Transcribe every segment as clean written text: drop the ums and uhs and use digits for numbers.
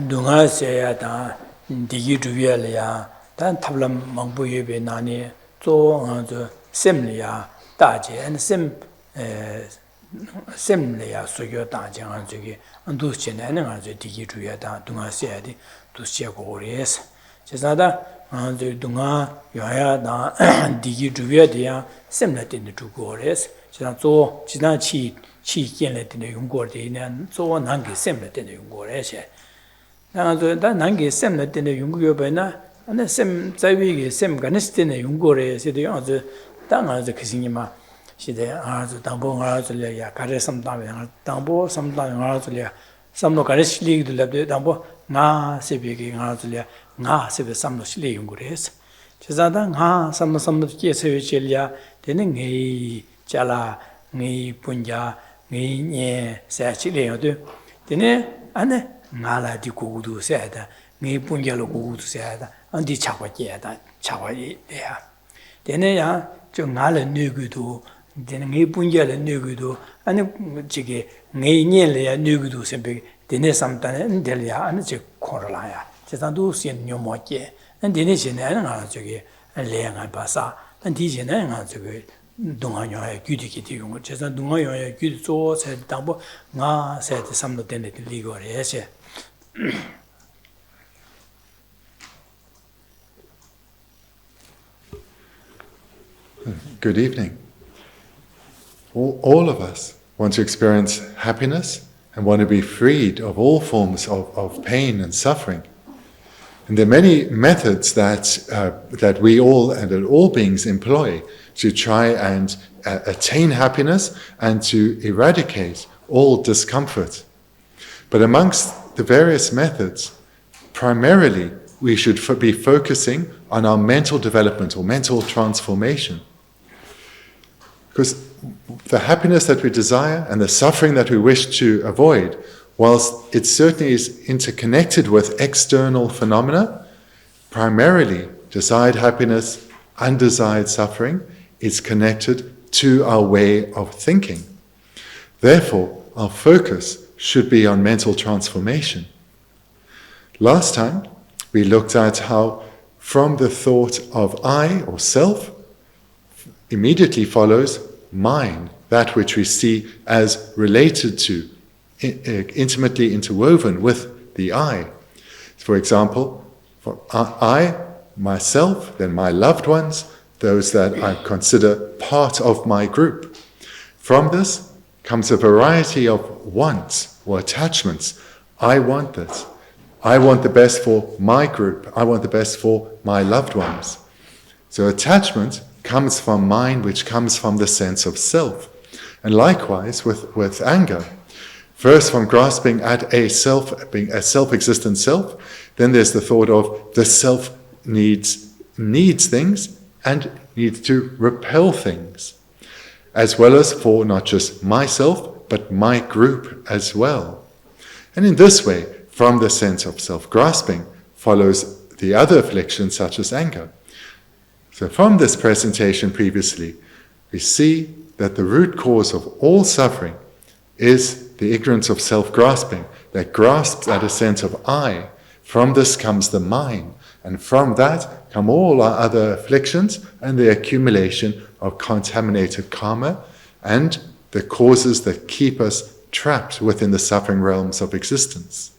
Dunga Saya da Digi Duvelia, then Tablam Mambuye Nani, Zo Simlia, Daji, and Simlia, Suyo Dajang and Zugi, and Dushin and Digi Duvia, Dunga Sadi, Dusia. Cesada, and the Dunga, Yaya, Digi Duvia, similar in the two Gores, Chisanzo, Chinachi. Chi Kienlet in the Yungordi and so on Nangi Semlet in the Yungoreshe. Now that Nangi Semlet in the Yungubena and the same Zavi, same Ganist in the Yungore, said the other Danga the Kisinima. She there are the Dambo Arzulia, Kare sometimes, Dambo, sometimes Arzulia, some no Karish League to the Dambo, Na Sibi Arzulia, Na Sibi some no Shili Yungores. Chizada, Na, some Kiesilia, then a Jala, Ni Punja. Ni Sachile, Dene, and Nala di Kudu said, Ni Punjalo Kudu said, and the Chawajeta, Chawai there. Dene, Jungala Nugudu, then Ni Punjala Nugudu, and Jiggy, Ni Nelia Nugudu, Sempe, Dene Samtan and Delia, and the Coralaya, Chetandu Sin Numoke, and Denishin and Arzugi, and Leang and Basa, and Tishin and Arzugi. Dunga Gudiki, just a Dunga good source, said Dambo, Na said some of the legal. Yes. Good evening. All of us want to experience happiness and want to be freed of all forms of pain and suffering. And there are many methods that we all and that all beings employ to try and attain happiness and to eradicate all discomfort. But amongst the various methods, primarily we should be focusing on our mental development or mental transformation. Because the happiness that we desire and the suffering that we wish to avoid, whilst it certainly is interconnected with external phenomena, primarily desired happiness, undesired suffering, is connected to our way of thinking. Therefore, our focus should be on mental transformation. Last time, we looked at how from the thought of I or self immediately follows mine, that which we see as related to, intimately interwoven with the I. For example, for I, myself, then my loved ones, those that I consider part of my group. From this comes a variety of wants or attachments. I want this. I want the best for my group. I want the best for my loved ones. So attachment comes from mind, which comes from the sense of self. And likewise with anger. First from grasping at a self, being a self-existent self, then there's the thought of the self needs things and needs to repel things, as well as for not just myself, but my group as well. And in this way, from the sense of self-grasping, follows the other afflictions such as anger. So from this presentation previously, we see that the root cause of all suffering is the ignorance of self-grasping, that grasps at a sense of I. From this comes the mine, and from that come all our other afflictions and the accumulation of contaminated karma and the causes that keep us trapped within the suffering realms of existence.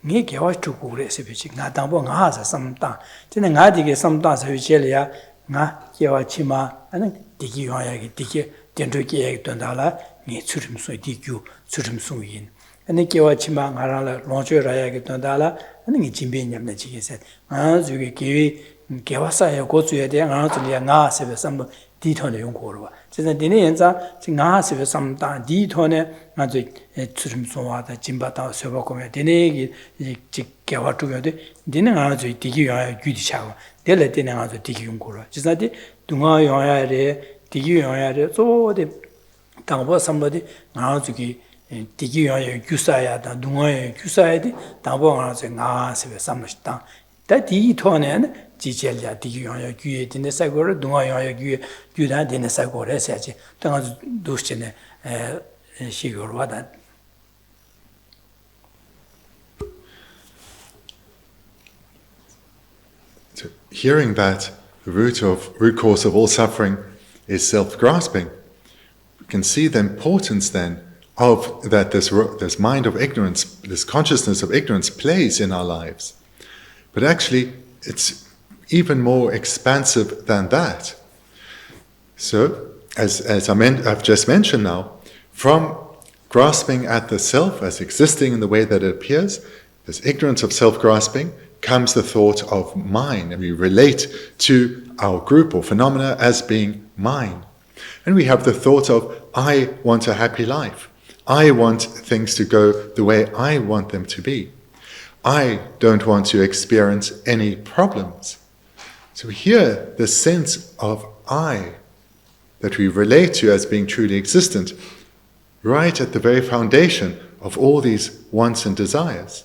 ngi gewa chuku re sebichi nga dangbo nga sa samta tene nga dige samta sa wichelia nga gewa chima ane digi yoya gi digi dendro ge gi tondala ni churim so digyu churim so yin ane gewa chima nga la lonjo raya gi tondala ane ngi jimbe nyamna ji ge set nga zuge gewi gewa sa ya go zuya de nga zuya nga sebe sam di thone yong ko ro 제가 되네 연자 나하세베 삼다 디토네 아주 추름 소와다 짐바다 세바고메 되네 직개와 두겨데 되네 아주 디기야 규디차고 될래 되네 아주 디기 용고라 지사디 둥아 용야레 디기 용야레 소데 당보 삼바디 아주기 디기 용야 규사야다 둥아에 규사야디 당보 아주 나하세베 삼다 다 디토네 지젤야 디기용야 규에 되네 사고를 동아용야 규다 되네 사고를 해야지 당아 도시네 시고를 와다 Hearing that the root cause of all suffering is self-grasping, we can see the importance then of that this mind of ignorance, this consciousness of ignorance plays in our lives. But actually it's even more expansive than that. So, as I've just mentioned now, from grasping at the self as existing in the way that it appears, this ignorance of self-grasping, comes the thought of mine, and we relate to our group or phenomena as being mine. And we have the thought of, I want a happy life. I want things to go the way I want them to be. I don't want to experience any problems. So here, the sense of I that we relate to as being truly existent, right at the very foundation of all these wants and desires.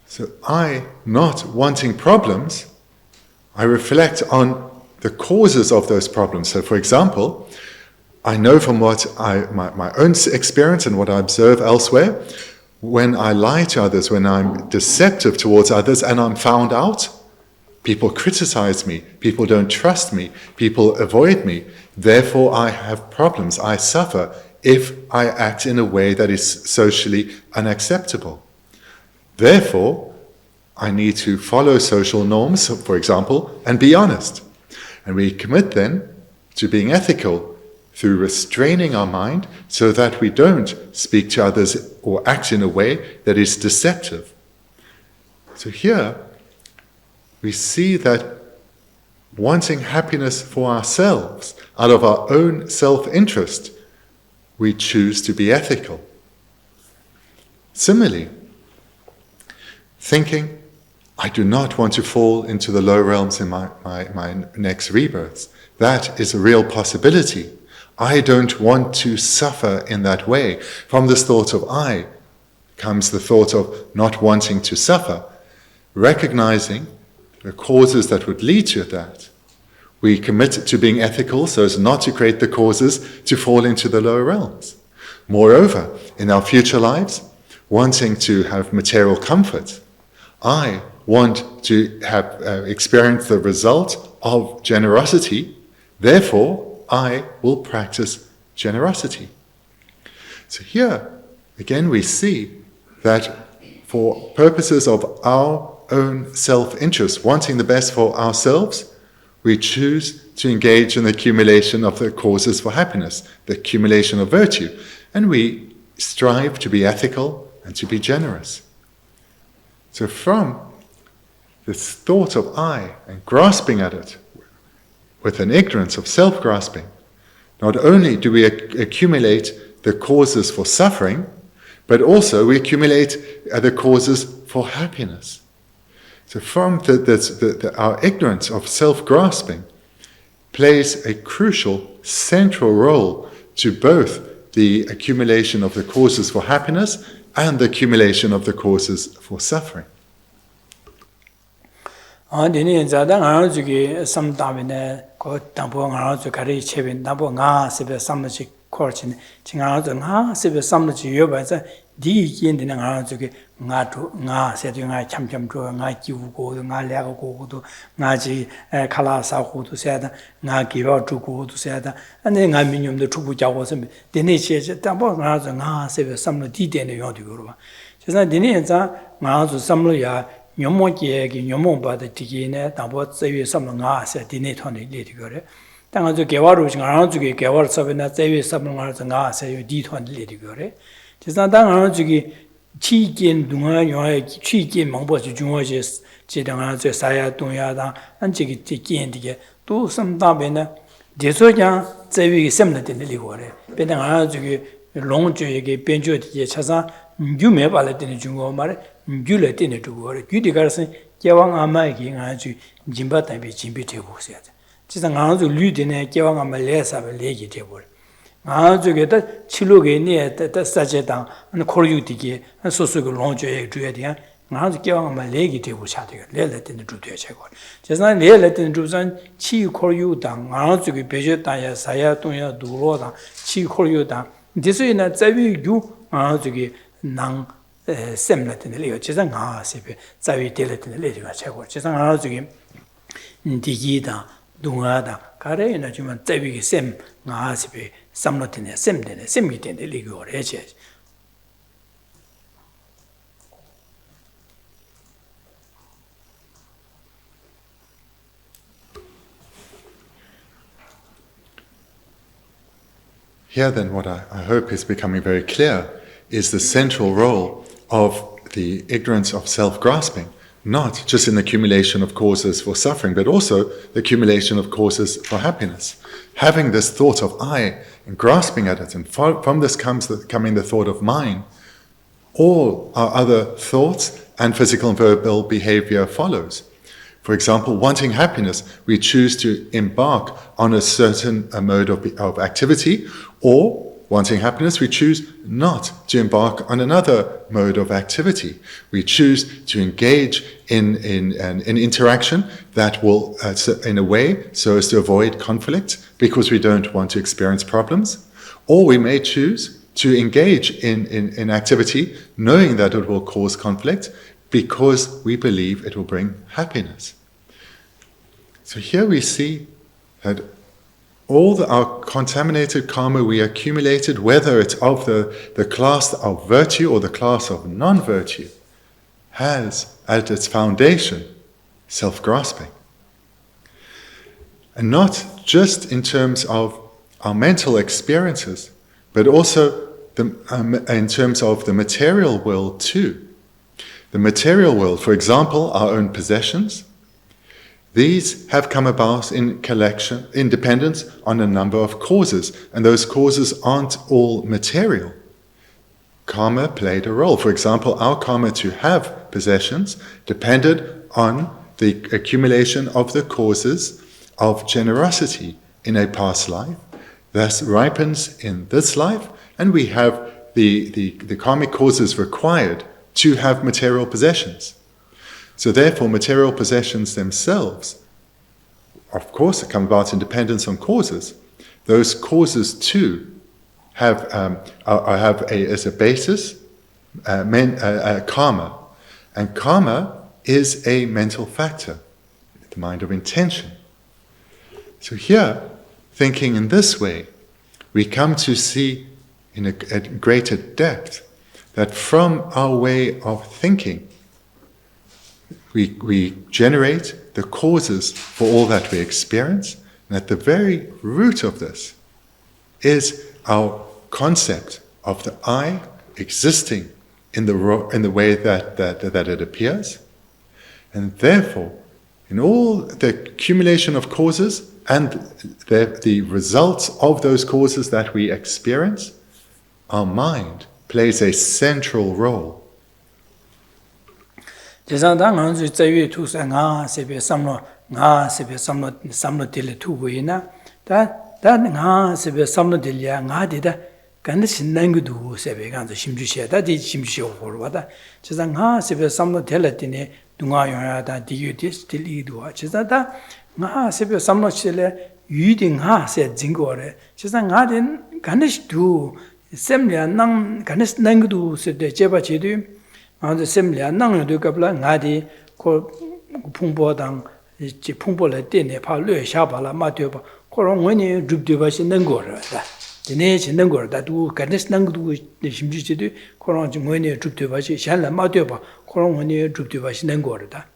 So I, not wanting problems, I reflect on the causes of those problems. So for example, I know from what my own experience and what I observe elsewhere, when I lie to others, when I'm deceptive towards others and I'm found out, people criticize me, people don't trust me, people avoid me. Therefore, I have problems. I suffer if I act in a way that is socially unacceptable. Therefore, I need to follow social norms, for example, and be honest. And we commit then to being ethical through restraining our mind so that we don't speak to others or act in a way that is deceptive. So here, we see that wanting happiness for ourselves, out of our own self-interest, we choose to be ethical. Similarly, thinking, I do not want to fall into the low realms in my next rebirths. That is a real possibility. I don't want to suffer in that way. From this thought of I comes the thought of not wanting to suffer, recognizing the causes that would lead to that. We commit to being ethical so as not to create the causes to fall into the lower realms. Moreover, in our future lives, wanting to have material comfort, I want to have experience the result of generosity, therefore I will practice generosity. So here, again, we see that for purposes of our own self-interest, wanting the best for ourselves, we choose to engage in the accumulation of the causes for happiness, the accumulation of virtue, and we strive to be ethical and to be generous. So from this thought of I and grasping at it with an ignorance of self-grasping, not only do we accumulate the causes for suffering, but also we accumulate the causes for happiness. So from our ignorance of self-grasping plays a crucial, central role to both the accumulation of the causes for happiness and the accumulation of the causes for suffering. Di yin dina nga zuke nga tu nga setu nga cham cham tu nga jiwu go du nga lia go du nga ji kala sa hu du se da nga gi ba tu go du se da ane nga minyum de chu bu jia wo se de ne che che ta bo nga zu nga se be sam lo di de ne yo de ro ba Just like the Mazu Samluya, Yomoki, Yomoba, the Tigine, and what say some said the Netoni litigore. Then to Gawaru, around to get Gawar Sabina, say some and say you did on litigore. Just not done around to get Chikin, Dunga, Chikin, Mambo, Junges, Chidanga, Saya, Dunyada, and Chikin to get do some dabina. Desoja, say we similar in the ligore. But then around to get long to get Benjo, Chasa, you may ballot in the Jungo Mare, you let in it to work. You declare, Yawang Amaki, and you Jimbat and be Jimby table said. Just an answer luden a Yawang Amalesa of a lady table. I to get that Chiluge near that Sajetan and call you tiki and so long to a Druidian. I to give on my leggy table chatting, let in the Druid check. Just not let in Drusan, Chi call you down. I to get Bejet Daya, Saya Toya, Duroda, Chi call you down. This is not Zavi you, I to get Nang Semlet in the Leo, Chesan Sipe, Zavi Telet in the Lady check. Chesan I to give Digida, Dungada, Kare, and a human Zavi Sem, Nasipe. Some not in a semden, semit in the league or edges. Here then, what I hope is becoming very clear is the central role of the ignorance of self-grasping, not just in the accumulation of causes for suffering, but also the accumulation of causes for happiness. Having this thought of I and grasping at it, and from this coming the thought of mine, all our other thoughts and physical and verbal behavior follows. For example, wanting happiness, we choose to embark on a certain mode of activity, or wanting happiness, we choose not to embark on another mode of activity. We choose to engage in an interaction that will, in a way, so as to avoid conflict, because we don't want to experience problems. Or we may choose to engage in activity knowing that it will cause conflict, because we believe it will bring happiness. So here we see that all our contaminated karma we accumulated, whether it's of the class of virtue or the class of non-virtue, has at its foundation self-grasping. And not just in terms of our mental experiences, but also in terms of the material world too. The material world, for example, our own possessions, these have come about in dependence on a number of causes, and those causes aren't all material. Karma played a role. For example, our karma to have possessions depended on the accumulation of the causes of generosity in a past life, thus ripens in this life, and we have the karmic causes required to have material possessions. So therefore, material possessions themselves, of course, come about in dependence on causes. Those causes too have as a basis karma, and karma is a mental factor, the mind of intention. So here, thinking in this way, we come to see in a greater depth that from our way of thinking, we generate the causes for all that we experience, and at the very root of this is our concept of the I existing in the way that it appears, and therefore, in all the accumulation of causes and the results of those causes that we experience, our mind plays a central role. Jazandang Hansu Zayu to Sanga, Sebe Samno, Nga Sebe Samno Dile Tubuina, that Nga Sebe Samno Dilia, Nga dida, Ganis Nangudu, Sebe Gans, Shimjusha, that is Shimsho or what. Jazanga Sebe Samno Telatine, Dunga, Diutis, Dilidu, Chizada, Nga Sebe Samno Chile, Yuding Ha said Zingore, Chizangadin, Ganis do, Semlia Nang, Ganis Nangudu, said the Jeba Chidu. And the Semlia, none do Gabla, Nadi, called Pumbodang, Pumbola Dine, Palu, Shabala, Matioba, Coron, when you droop device in Nangora. dine chinden gor da du ganes nang du 심지 지도 코로나 중원에 줍대 봐시 샬라 마되 봐 코로나에 줍대 봐시 낸 거다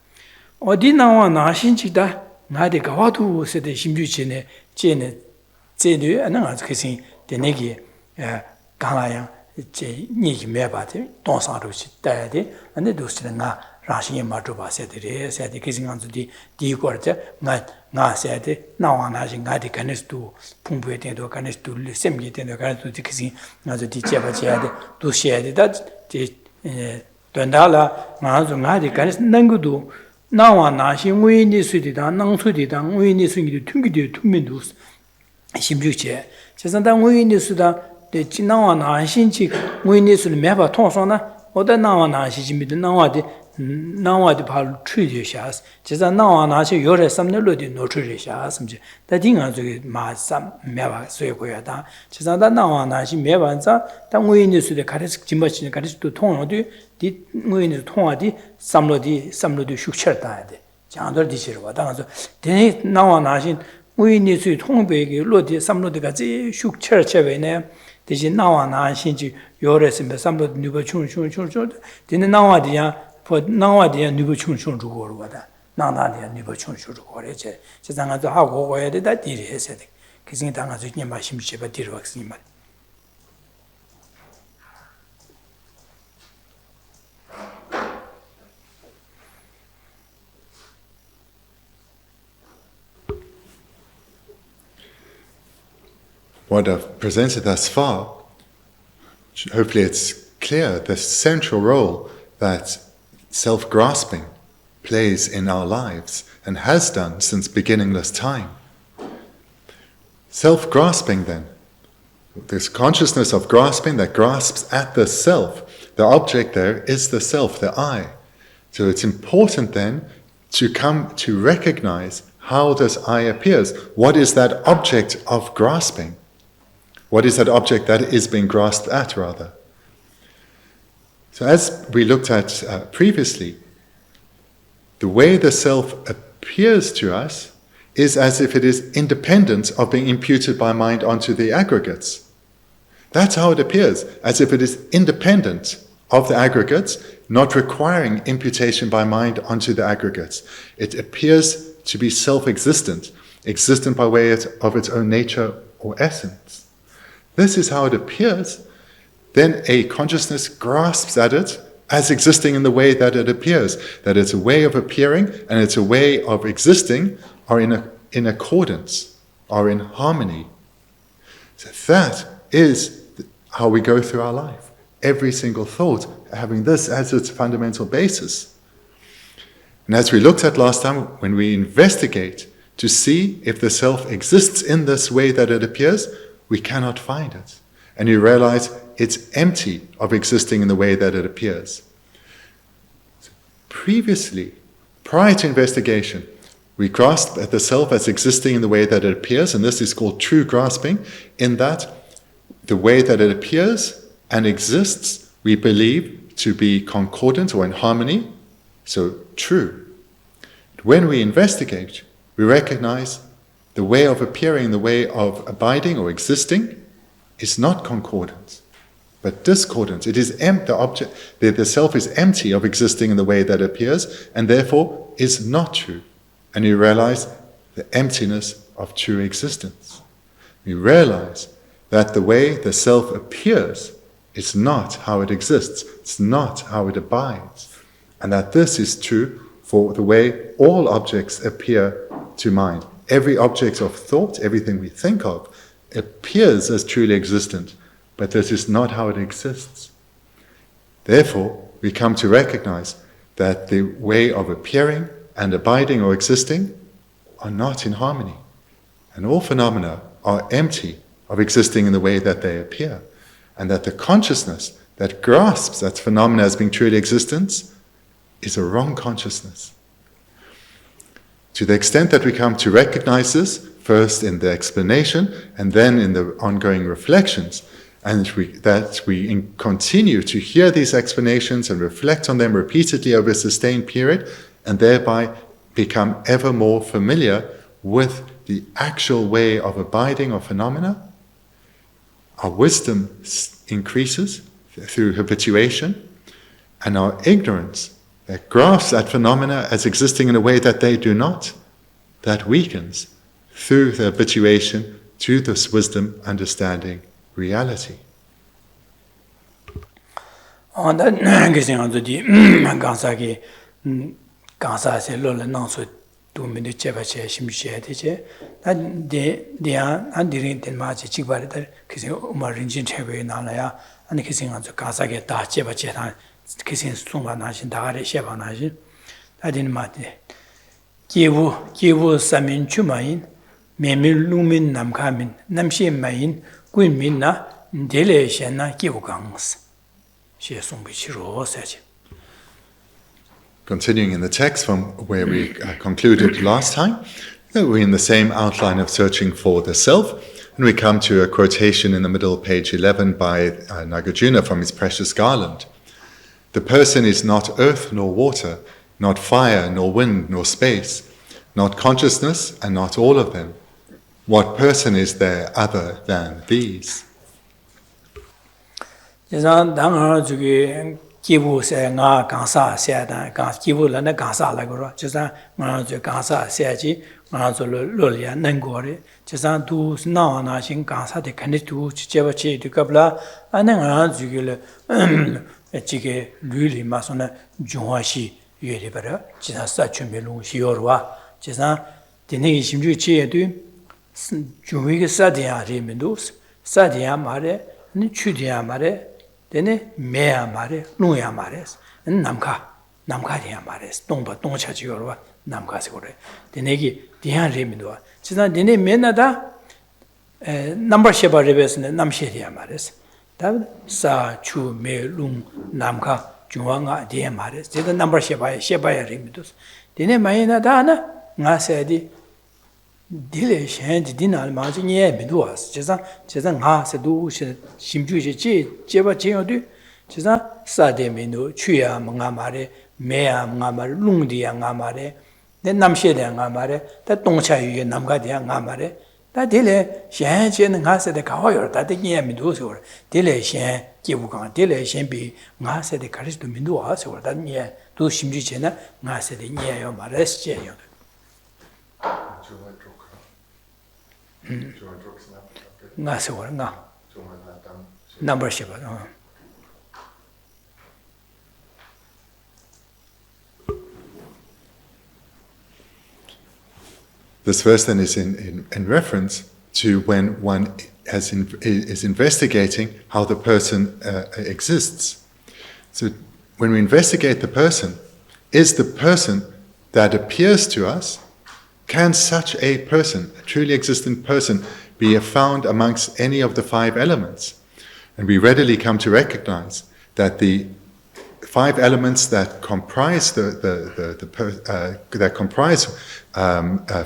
어디 나와 나신지다 나데 가와도 세대 심지 지네 제네 제네 안나 아주 그신 데네기 강라양 제 니기 매바데 동사로시 따야데 안데 도스는 나 라신이 맞어 봐세들이 세대 기승한들이 디고르자 나 세대 나와나신 가디 가네스도 풍부에 된도 가네스도 셈게 된도 가네스도 기승 나저 디제바지야데 도시야데다 제 된다라 나저 가디 가네스 난고도 나와나신 외인이 수디다 낭수디다 외인이 수기도 퉁기도 퉁면도 심주체 제산당 외인이 수다 데 나와나신지 외인이 수를 매바 통소나 어디 나와나시지미도 나와디 바로 추이셔스 제가 나와나시 요래 삼늘로디 노추셔스 심지 다딩아 저기 마삼 매바 쇠고야다 제가 나와나시 매반자 당외인의 수대 가르스 짐바치는 가르스도 통어디 디 외인의 통화디 삼로디 슉철다야데 장들 디시로 와다가서 대 나와나신 외인의 수 통배기 로디 삼로디가 지 슉철체베네 대신 나와나신지 요래스면 삼로디 누버 충충 되는 나와디야 나와디야 누구 충충 주고 오르거다. 나나디야 누구 충충 주고 오래제. 세상에서 하고 고야 되다 딜이 해야 돼. 그중에 당아서 님 말씀 제가 딜을 확신이만. What I've presented thus far, hopefully it's clear the central role that self-grasping plays in our lives and has done since beginningless time. Self-grasping then, this consciousness of grasping that grasps at the self, the object there is the self, the I. So it's important then to come to recognize how this I appears. What is that object of grasping? What is that object that is being grasped at, rather? So as we looked at previously, the way the self appears to us is as if it is independent of being imputed by mind onto the aggregates. That's how it appears, as if it is independent of the aggregates, not requiring imputation by mind onto the aggregates. It appears to be self-existent, existent by way of its own nature or essence. This is how it appears. Then a consciousness grasps at it as existing in the way that it appears, that it's a way of appearing and it's a way of existing are in accordance, are in harmony. So that is how we go through our life. Every single thought having this as its fundamental basis. And as we looked at last time, when we investigate to see if the self exists in this way that it appears, we cannot find it. And you realize it's empty of existing in the way that it appears. Previously, prior to investigation, we grasped at the self as existing in the way that it appears, and this is called true grasping, in that the way that it appears and exists, we believe to be concordant or in harmony, so true. When we investigate, we recognize the way of appearing, the way of abiding or existing is not concordant, but discordant. It is the object, the self is empty of existing in the way that appears, and therefore is not true. And you realize the emptiness of true existence. You realize that the way the self appears is not how it exists, it's not how it abides, and that this is true for the way all objects appear to mind. Every object of thought, everything we think of, appears as truly existent, but this is not how it exists. Therefore, we come to recognize that the way of appearing and abiding or existing are not in harmony, and all phenomena are empty of existing in the way that they appear, and that the consciousness that grasps that phenomena as being truly existent is a wrong consciousness. To the extent that we come to recognize this, first in the explanation and then in the ongoing reflections, and that we continue to hear these explanations and reflect on them repeatedly over a sustained period, and thereby become ever more familiar with the actual way of abiding of phenomena, our wisdom increases through habituation, and our ignorance that grasps that phenomena as existing in a way that they do not, that weakens through the habituation to this wisdom understanding reality. On that, Gansa se lola nangso 2 minutes cheba che shimshe de che de an dirin ten ma che chibare da kisi umar rinjin chebe na la ya an kisi ngan zo Gansa ge da cheba che ta kisi sungba na shin da re sheba na shin da din ma de kiwu samin chumain memin lumin namkamin namshi main kuin min na dele shen na kiwu gangs she sungbi chiro sa che. Continuing in the text from where we concluded last time, we're in the same outline of searching for the self, and we come to a quotation in the middle of page 11 by Nagarjuna from his precious garland. The person is not earth nor water, not fire nor wind nor space, not consciousness and not all of them. What person is there other than these? Kivu se nga Gansa se da kivu la na Gansa la go chisa nga zo Gansa se ji nga zo lo ya nan go re chisa du na na shin Gansa de kan tu che ba che de kabla an nga zo ge le chi ge lu li ma so na jwa shi yue de ba chisa sa chu me lu shi yo wa chisa de ne gi sim ju che de ju ge sa de ya re me du sa de ya ma re ni chu de ya ma re Dene mea mare, nuya mares, namka diya mares, tongpa tongcha chiyorwa, namka sikore. Dene ki diya remidwa. Chisa dene mena da number sheba rebesne namshe diya mares. Da sa, chu, me, lung, namka, jungwa nga diya mares. Dene number sheba ya remidus. Dene mayena da na nga sayadi dile shen di dinal ma ji nye midwa chesa nga se du shimju je jeba jeo du chesa sa de minu chuya nga mare meya nga mare lungdi ya nga mare de namshe de nga mare da tongcha yu namga de nga mare da dile shen je nga se de kawa yor da de nye midwa so dile shen kibu ga dile shen bi nga se de karis du midwa so da nye du shimju je na nga se de nye yo mare je yo nga se war nga number sheba This verse then is in reference to when one is investigating how the person exists. So when we investigate the person, is the person that appears to us, can such a person, a truly existent person, be found amongst any of the 5 elements? And we readily come to recognize that the 5 elements that comprise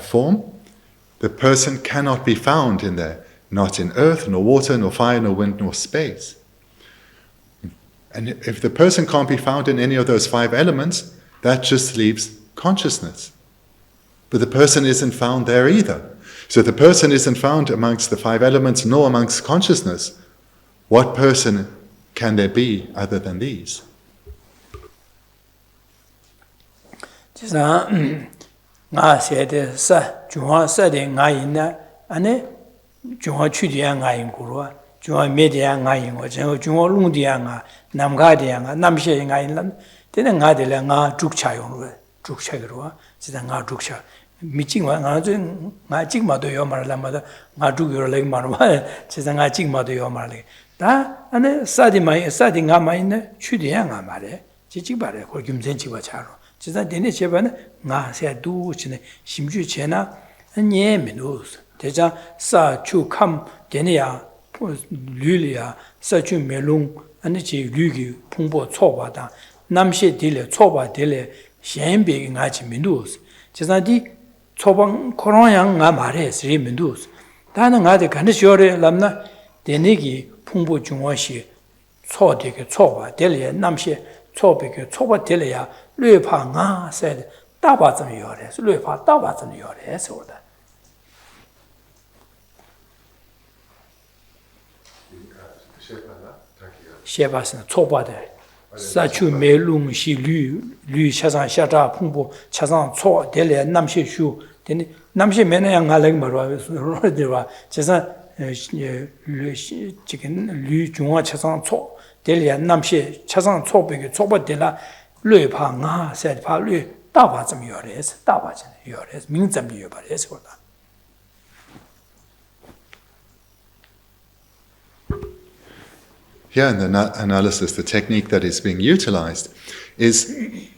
form, the person cannot be found in there, not in earth, nor water, nor fire, nor wind, nor space. And if the person can't be found in any of those 5 elements, that just leaves consciousness. But the person isn't found there either. So the person isn't found amongst the 5 elements nor amongst consciousness. What person can there be other than these? Chisa nga se de sa juwa sa de nga yin na ane juwa chu de nga yin kurwa juwa me de nga yin wa juwa lung de nga nam ga de nga nam she nga yin lan de nga de la nga juk cha yong ru juk cha ge ru chisa nga juk cha 미징 와 나저 나 찍마도 요 말라마다 나 두기로 leg 말마 chisa nga 찍마도 요 말래 다 안에 사디 nga 마이네 추디야 nga 말해 지직 말해 걸 김센 찍어 차로 chisa 되네 제반에 nga 세 두치네 심주 제나 녜메노스 대자 사추캄 되네야 류리야 사추 멜롱 안에 지 류기 풍보 초바다 남시 딜레 초바 딜레 셴베 nga 민두스 chisa 초방 코로나양 nga 말해 스리 민두스 다는 가데 간시오레 람나 데네기 풍부 중화시 초되게 초바 델레 남시 초베게 초바 델레야 뢰파 nga 세 다바점 요레 뢰파 다바점 요레 소다 셰바스는 초바데 사추 메룽 시류 차상 샤자 풍부 차상 초 델레 남시슈 되니 남시 메나양 알랭 말와 로데와 제사 지금 류 중화 차상 초 델레 남시 차상 초백이 초바델라 류파 세파 류大法怎么有的是大法真的有的是明怎么有吧的是我的 Here in the analysis, the technique that is being utilized is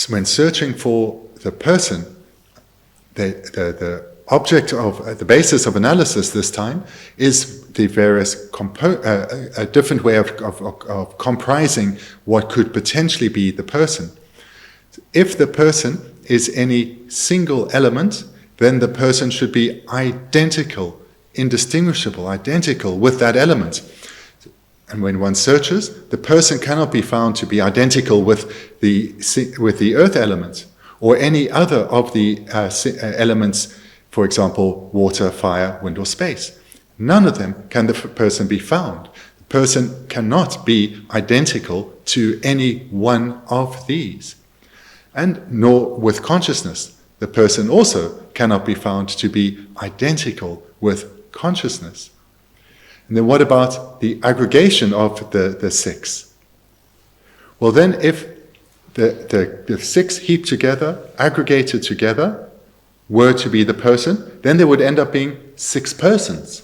when searching for the person, the object of the basis of analysis this time is the various a different way of comprising what could potentially be the person. If the person is any single element, then the person should be identical, indistinguishable, identical with that element. And when one searches, the person cannot be found to be identical with the earth element or any other of the elements, for example, water, fire, wind, or space. None of them can the person be found. The person cannot be identical to any one of these. And nor with consciousness. The person also cannot be found to be identical with consciousness. And then what about the aggregation of the six? Well then, if the six heaped together, aggregated together, were to be the person, then there would end up being 6 persons.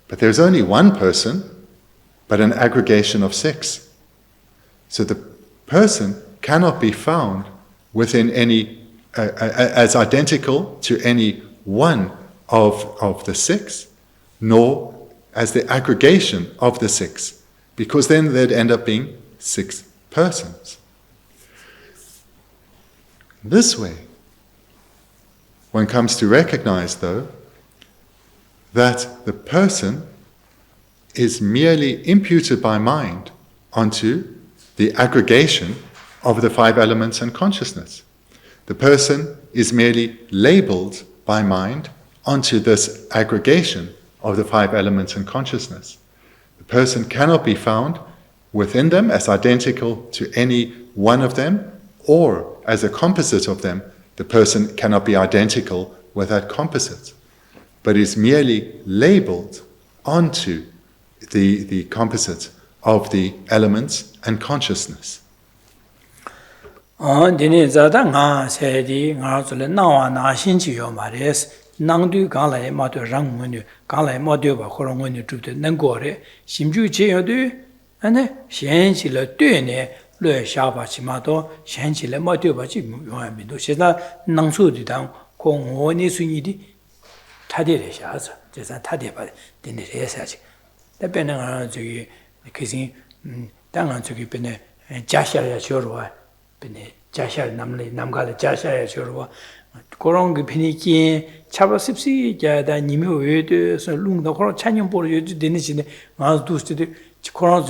But there's only one person, but an aggregation of 6. So the person cannot be found within any, as identical to any one of the 6, nor as the aggregation of the 6, because then there'd end up being 6 persons. This way, one comes to recognize, though, that the person is merely imputed by mind onto the aggregation of the 5 elements and consciousness. The person is merely labeled by mind onto this aggregation of the 5 elements and consciousness. The person cannot be found within them as identical to any one of them, or as a composite of them. The person cannot be identical with that composite, but is merely labeled onto the composite of the elements and consciousness. Dini zada nga sedi nga zule nawa na shinchi yo mares nangdu galai mato rang ngonu galai mato ba khoro ngonu tubde nangore simju che yo du ane shenchi le ne le sha ba chi mato shenchi le mato ba chi yo ya mi do sheda nangsu di dang ko ngo ni su ni di tade le sha za je san tade ba dini re sa chi da ben nga 저기 kisin dang 저기 ben jasha ya chorwa bene jasha namle namgal jasha ya chorwa 그런 그 비니기 차바 습시 자다 님이 왜도 룽다 그런 찬양 보러 요지 되는지네 아도 스티드 그런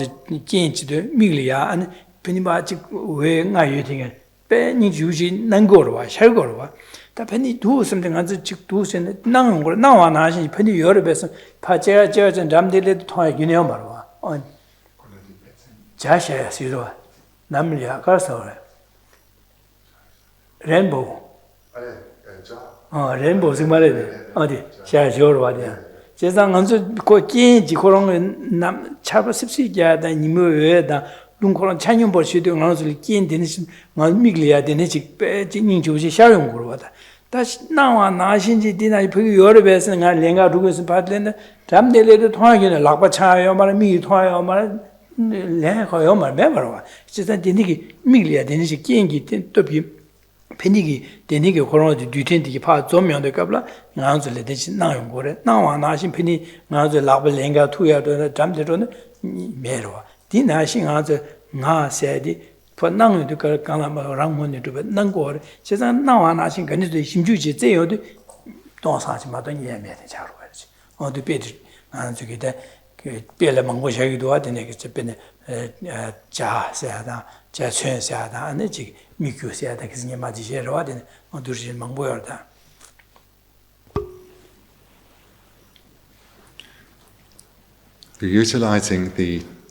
찐치도 미리야 아니 비니바 아직 왜 나요 되게 빼니 주지 난거로 샬거로 다 비니 두 something 아주 즉 두선 나온 거 나와 나시 비니 여러 배서 파제가 전 잠들에도 통해 기네요 말로 자샤야 시로 남리야 가서 렌보 렌보 생말에 어디 샤쇼로 와야 제상 안서 그 끼지 그런 남 차바 습시자다 니모에다 룽코런 찬용 벌시도 안서 끼인 되는 미글이야 되는 직 빼진인 조시 샤용 거로 와다 다시 나와 나신지 디나 그 여러 배서 나 랭가 두고서 받는데 잠들에도 통하기는 락바 차요 말 미 통하요 말 랭가요 말 매버와 진짜 디니기 미글이야 되는 직 끼인기 또비 페니기 데니기 코로나지 뒤텐디기 파 좀명도 갑라 나한테 대신 나용 거래 나와 나신 페니 나한테 라블랭가 투야도 잠들어는 메로 디나신 아한테 나 세디 퍼낭도 그 강라마랑 mon이도 난거래 세상 나와 나신 근데 심주지 제요도 동사지 마도 예매대 자로 가지 어디 베드 나는 저기다 그 별에 먹고 저기도 하더니 그 저변에 자세하다 자천세하다 안에 지금 미규세하다 그래서 이 맞이셔로 하더니 어두지 망보여다 Utilizing the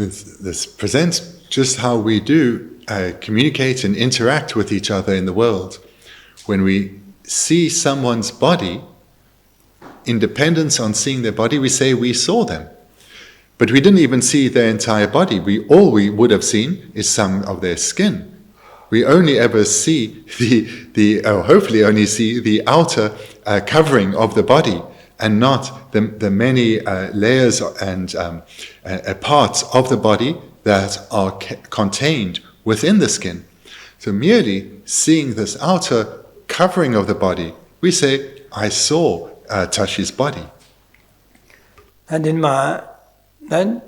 This presents just how we do communicate and interact with each other in the world. When we see someone's body, in dependence on seeing their body, we say we saw them. But we didn't even see their entire body. All we would have seen is some of their skin. We only ever see hopefully only see the outer covering of the body, and not the many layers and parts of the body that are contained within the skin. So merely seeing this outer covering of the body, we say, I saw Tashi's body. And in my then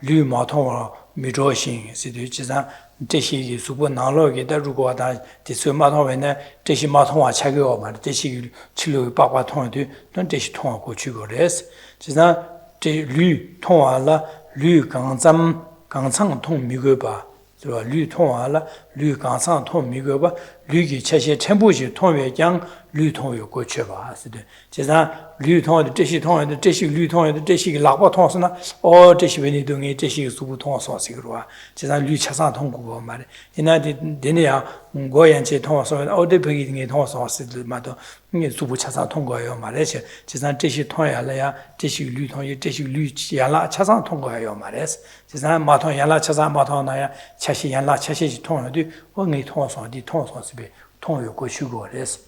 Lu Maton Mirage, Siduchizan, Deshi, Super Nalogi, the Ruguada, Tisu Matovena, Deshi Maton, Chagoma, Deshi Chilu, Papaton, don't Deshi Ton, Cochugores. Chizan, De Lu Tonala, Lu Gansam, Gansang Ton Miguba, Lu Tonala, Lu Gansang Ton Miguba, Lugi Chashi Tempuji, Ton Yang, Lu Ton Cocheva, Chizan, Lu Ton, the Deshi Ton, the Deshi Lu Ton, the Deshi Lapa Tonsona, or Deshi Venidung, Deshi Subuton Sigua, Chizan Lu Chasan Tongu, Mari. In that Denia, Goyan Tonson, all the beginning in Tonson, Mato, Subu Chasan Tongo, Malaysia, Chizan Deshi Toya, Deshi Lu Ton, Deshi Lu Yala, Chasan Tongo, Mares, Chizan Maton Yala, Chasan Matonaya, Chashi Yala, Chashi Ton, only Tonson, the Tonsons be Tongo Cochugores.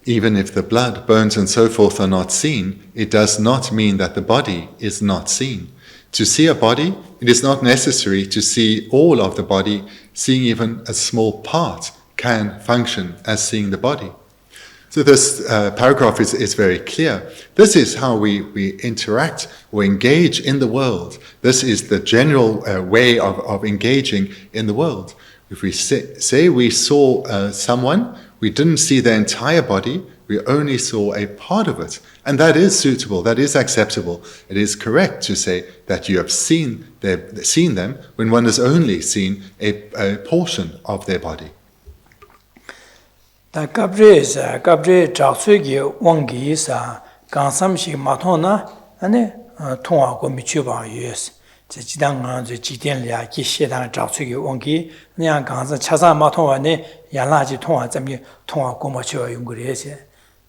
Even if the blood, bones and so forth are not seen, it does not mean that the body is not seen. To see a body, it is not necessary to see all of the body. Seeing even a small part can function as seeing the body. So this paragraph is very clear. This is how we interact or engage in the world. This is the general way of engaging in the world. If we say we saw someone, we didn't see their entire body, we only saw a part of it. And that is suitable, that is acceptable. It is correct to say that you have seen them when one has only seen a portion of their body. The Gabriel Jasugi Wangi sa Gansamshi Matona and Tonga Gomichuba, yes. Jidang the Jidian Geshe Thubten Rabten, Niang Gansa Chasa Maton, Yalaji Tonga, Zami Tonga Gomacho Yungurese.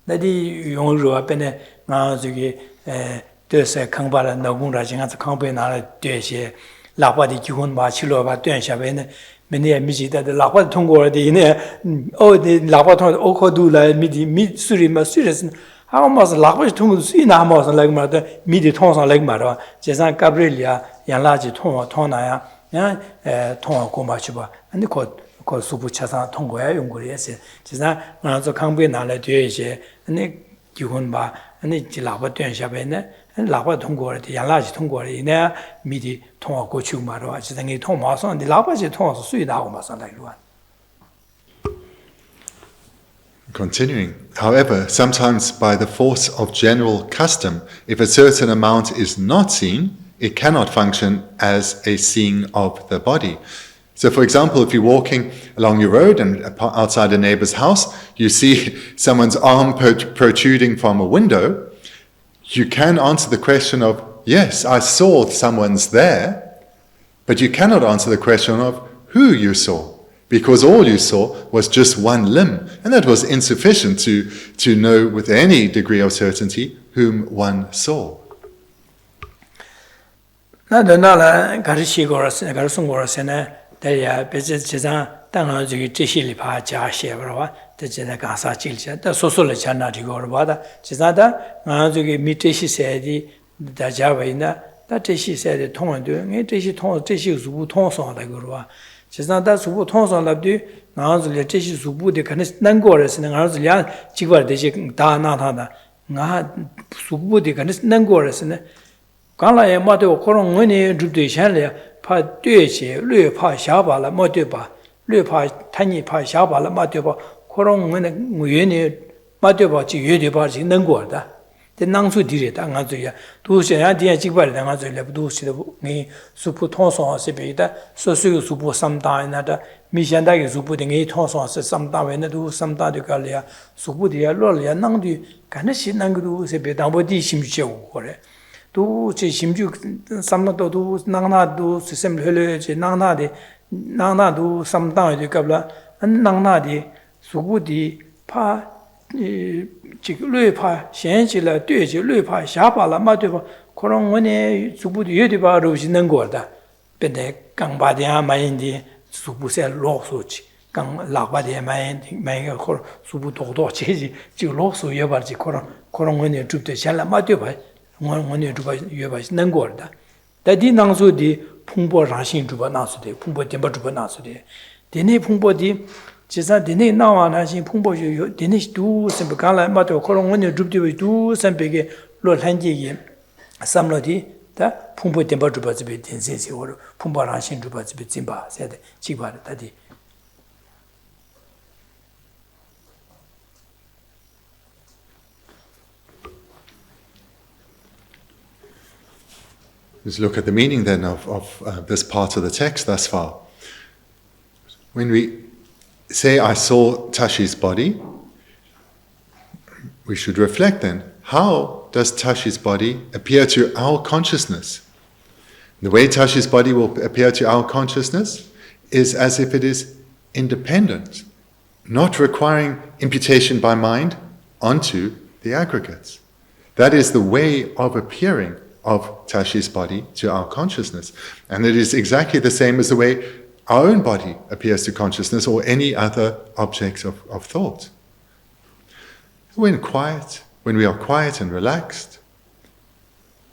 Lady Yongru Bene Nanzugi, Dose Kambala, Nagunda, Jans Kampana, Deshe, Lapadi Jun Machilo, Densha, many Miji that the Lapa Tongo, the Lapaton Okodula, Midi, Surima, Suris. How much Lapa Tongo in Amos and Legmar, Midi Tons and Legmar, Jesan Gabrielia, Yanlaji Tonga, Tonaya, Tonga Gomachuba, and the called Subu Chasa Tongo Yungurese, Jesan, Nanzo Kambina, Dueje, and the Jihunba, and the Lapa Denshabene, and Lapa Tongo, the Yanlaji Tongo in there, Midi Tonga Gochumaro, Jesan Thomas, and the Lapa Tons, Suidamas and like one. Continuing, however, sometimes by the force of general custom, if a certain amount is not seen, it cannot function as a seeing of the body. So for example, if you're walking along your road and outside a neighbor's house, you see someone's arm protruding from a window, you can answer the question of, yes, I saw someone's there, but you cannot answer the question of who you saw. Because all you saw was just one limb, and that was insufficient to know with any degree of certainty whom one saw. Chisnada Subu Tonson Labdu, Nanzuli Tishi Subu, the Canis Nangores, and Nanzulia, Chiva de Dana, Nah Subu de Canis Nangores, and Gala Mato Coron Winnie, Drude Chanlia, Pa Duce, Lu Pa Shabala, Motuba, Lu Pa Tiny Pa Shabala, Matuba, Coron Winnie, Matuba, Yudiba, Nangorda. The Nangsu did it, Angazuya, do say, I did Chiva, and Angazuya, do see the Supu Tonson, Sibida, so Supu sometime, 미션다게 수부등이 통성서 삼다외에도 삼다도가리아 수부디야 로리아 낭디 간시 낭도 세베 담보디 심주고 그래 또제 심주 삼나도도 낭나도 시스템 흘려지 낭나도 삼다도가블라 낭나디 수부디 파 지금 뢰파 현실의 对着 뢰파 샤발라 마되고 그런 원에 수부디 여디바로 지는 거다 근데 강바디야 마인디 수부세 로소지 강 라바디야 마인디 마이가 그 수부 도도 제지 지금 로소 여바지 그런 원에 줍대 잘라 마되고 원에 줍어 여바지 는 거다 다디 낭소디 풍보 라신 줍어 나서데 풍보 템버 줍어 나서데 데네 풍보디 지사 데네 나와나신 풍보요 데네 두 sembrala mato 그런 원에 줍디 두 sembr게 로한지기 삼로디 다 풍보 템버 줍어지 딘세시 오 풍보 라신 줍어지 진바 세데 지바다 다디 Let's look at the meaning then of this part of the text thus far. When we say, I saw Tashi's body, we should reflect then, how does Tashi's body appear to our consciousness? The way Tashi's body will appear to our consciousness is as if it is independent, not requiring imputation by mind onto the aggregates. That is the way of appearing of Tashi's body to our consciousness. And it is exactly the same as the way our own body appears to consciousness or any other objects of thought. When we are quiet and relaxed,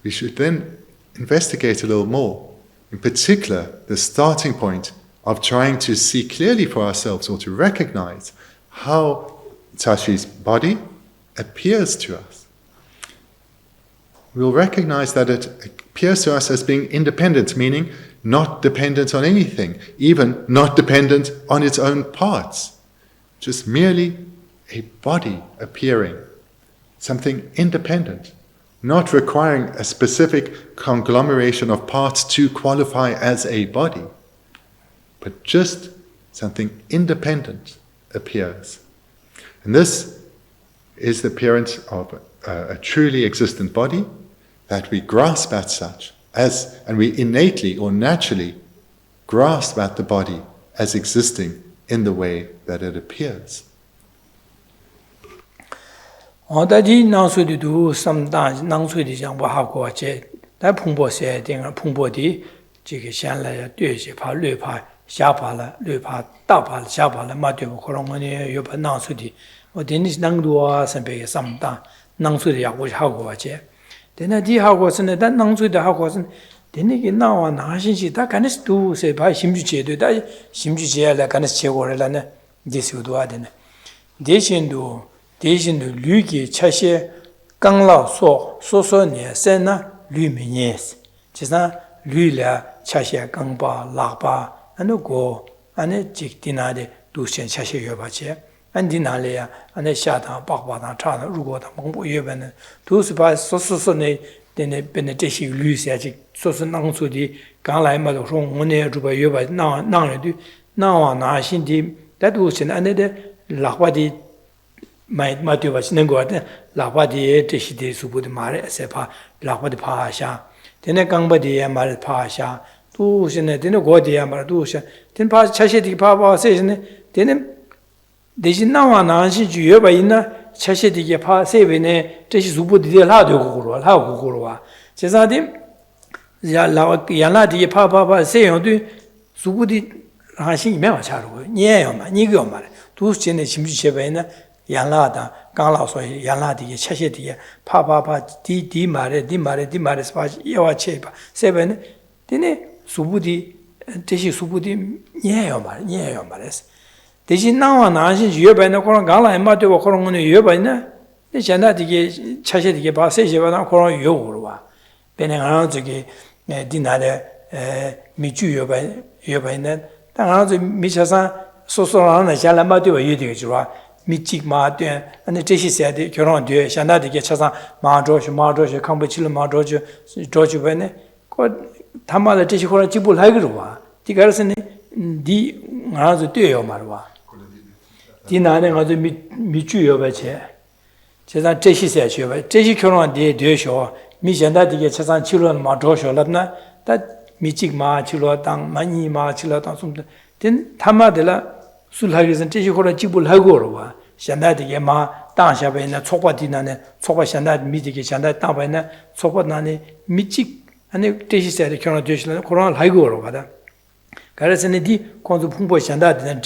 we should then investigate a little more. In particular, the starting point of trying to see clearly for ourselves or to recognize how Tashi's body appears to us. We'll recognize that it appears to us as being independent, meaning not dependent on anything, even not dependent on its own parts. Just merely a body appearing, something independent, not requiring a specific conglomeration of parts to qualify as a body, but just something independent appears. And this is the appearance of a truly existent body, that we grasp at such, and we innately or naturally grasp at the body as existing in the way that it appears. 어다지 나수디도 삼다 나수디 장부 하고 제 풍보세 등 풍보디 지게 현来对些怕略怕下怕了略怕大怕下怕了嘛对不可能我呢有怕나수디我等你能多三百삼다 나수디 하고 하고 제 데나디 하고 선에 단 나수디 하고 선 데니게 나와 나신시 다 간스 두세 바 심주제도 다 심주제라 간스 제고라네 제수도 하되네 대신도 류기 차시 강lao 소소네 세나 류미니스 지사 류라 차시 강바 라바 안고 안에 직디나데 두신 차시 여바체 안디나래야 안에 샤다 박바다 차다 루고다 몽보 여변은 두스바 소소소네 데네 베네테시 류세지 소소 낭소디 강라이마도 송원에 주바 여바 나나르디 나와 나신디 다두신 안에데 라바디 마티오 바시는 거 같아. 라바디에 대시대 수부디 말에 세파 라바디 파샤. 되네 강바디에 말 파샤. 두신에 되네 고디에 말 두샤. 된 파 차시디 파바 세신에 되네 대신 나와 나시 주여 봐 있나 차시디게 파 세베네 대시 수부디에 하고 그러와. 제사디 야라디에 파파파 세용도 수부디 하신 매와 차로. 니에요마 니고 말. 두신에 심지 제베나 양라다 강라서 양라디에 차시디에 파파파 디디 말에 스파 여와체바 세베네 디네 수부디 대시 수부디 니에요 말레스 대신 나와 나신 여베네 그런 강라 엠마도 그런 거는 여베네 대신나디게 차시디게 바세제바나 그런 요로와 베네가 저기 디나데 미주 여베네 당하고 미차사 소소라는 잘라마도 여되게 주와 미직 마된 안에 제시세데 결혼돼 샤나디게 차상 마조시 캄보치르 마조시 조주베네 고 담마를 제시 코라 집을 하기로 와 디가르스네 di ngazo tyo marwa di nane ngazo mi chu yo ba che chesan cheshi se che ba cheshi kyoron de de sho mi shanda de che chesan chilo ma do sho la na ta mi chik ma chilo tang ma ni ma chilo tang sum den tama de la sulhagi san cheshi kora jibul ha go ro ba shanda de ma tang sha ba na chokwa di na ne chokwa shanda mi de ke shanda tang ba na chokwa na ne mi chik ane cheshi se de kyoron de sho kora ha go ro ba da 가르스네 디 콘주 풍보 샹다드는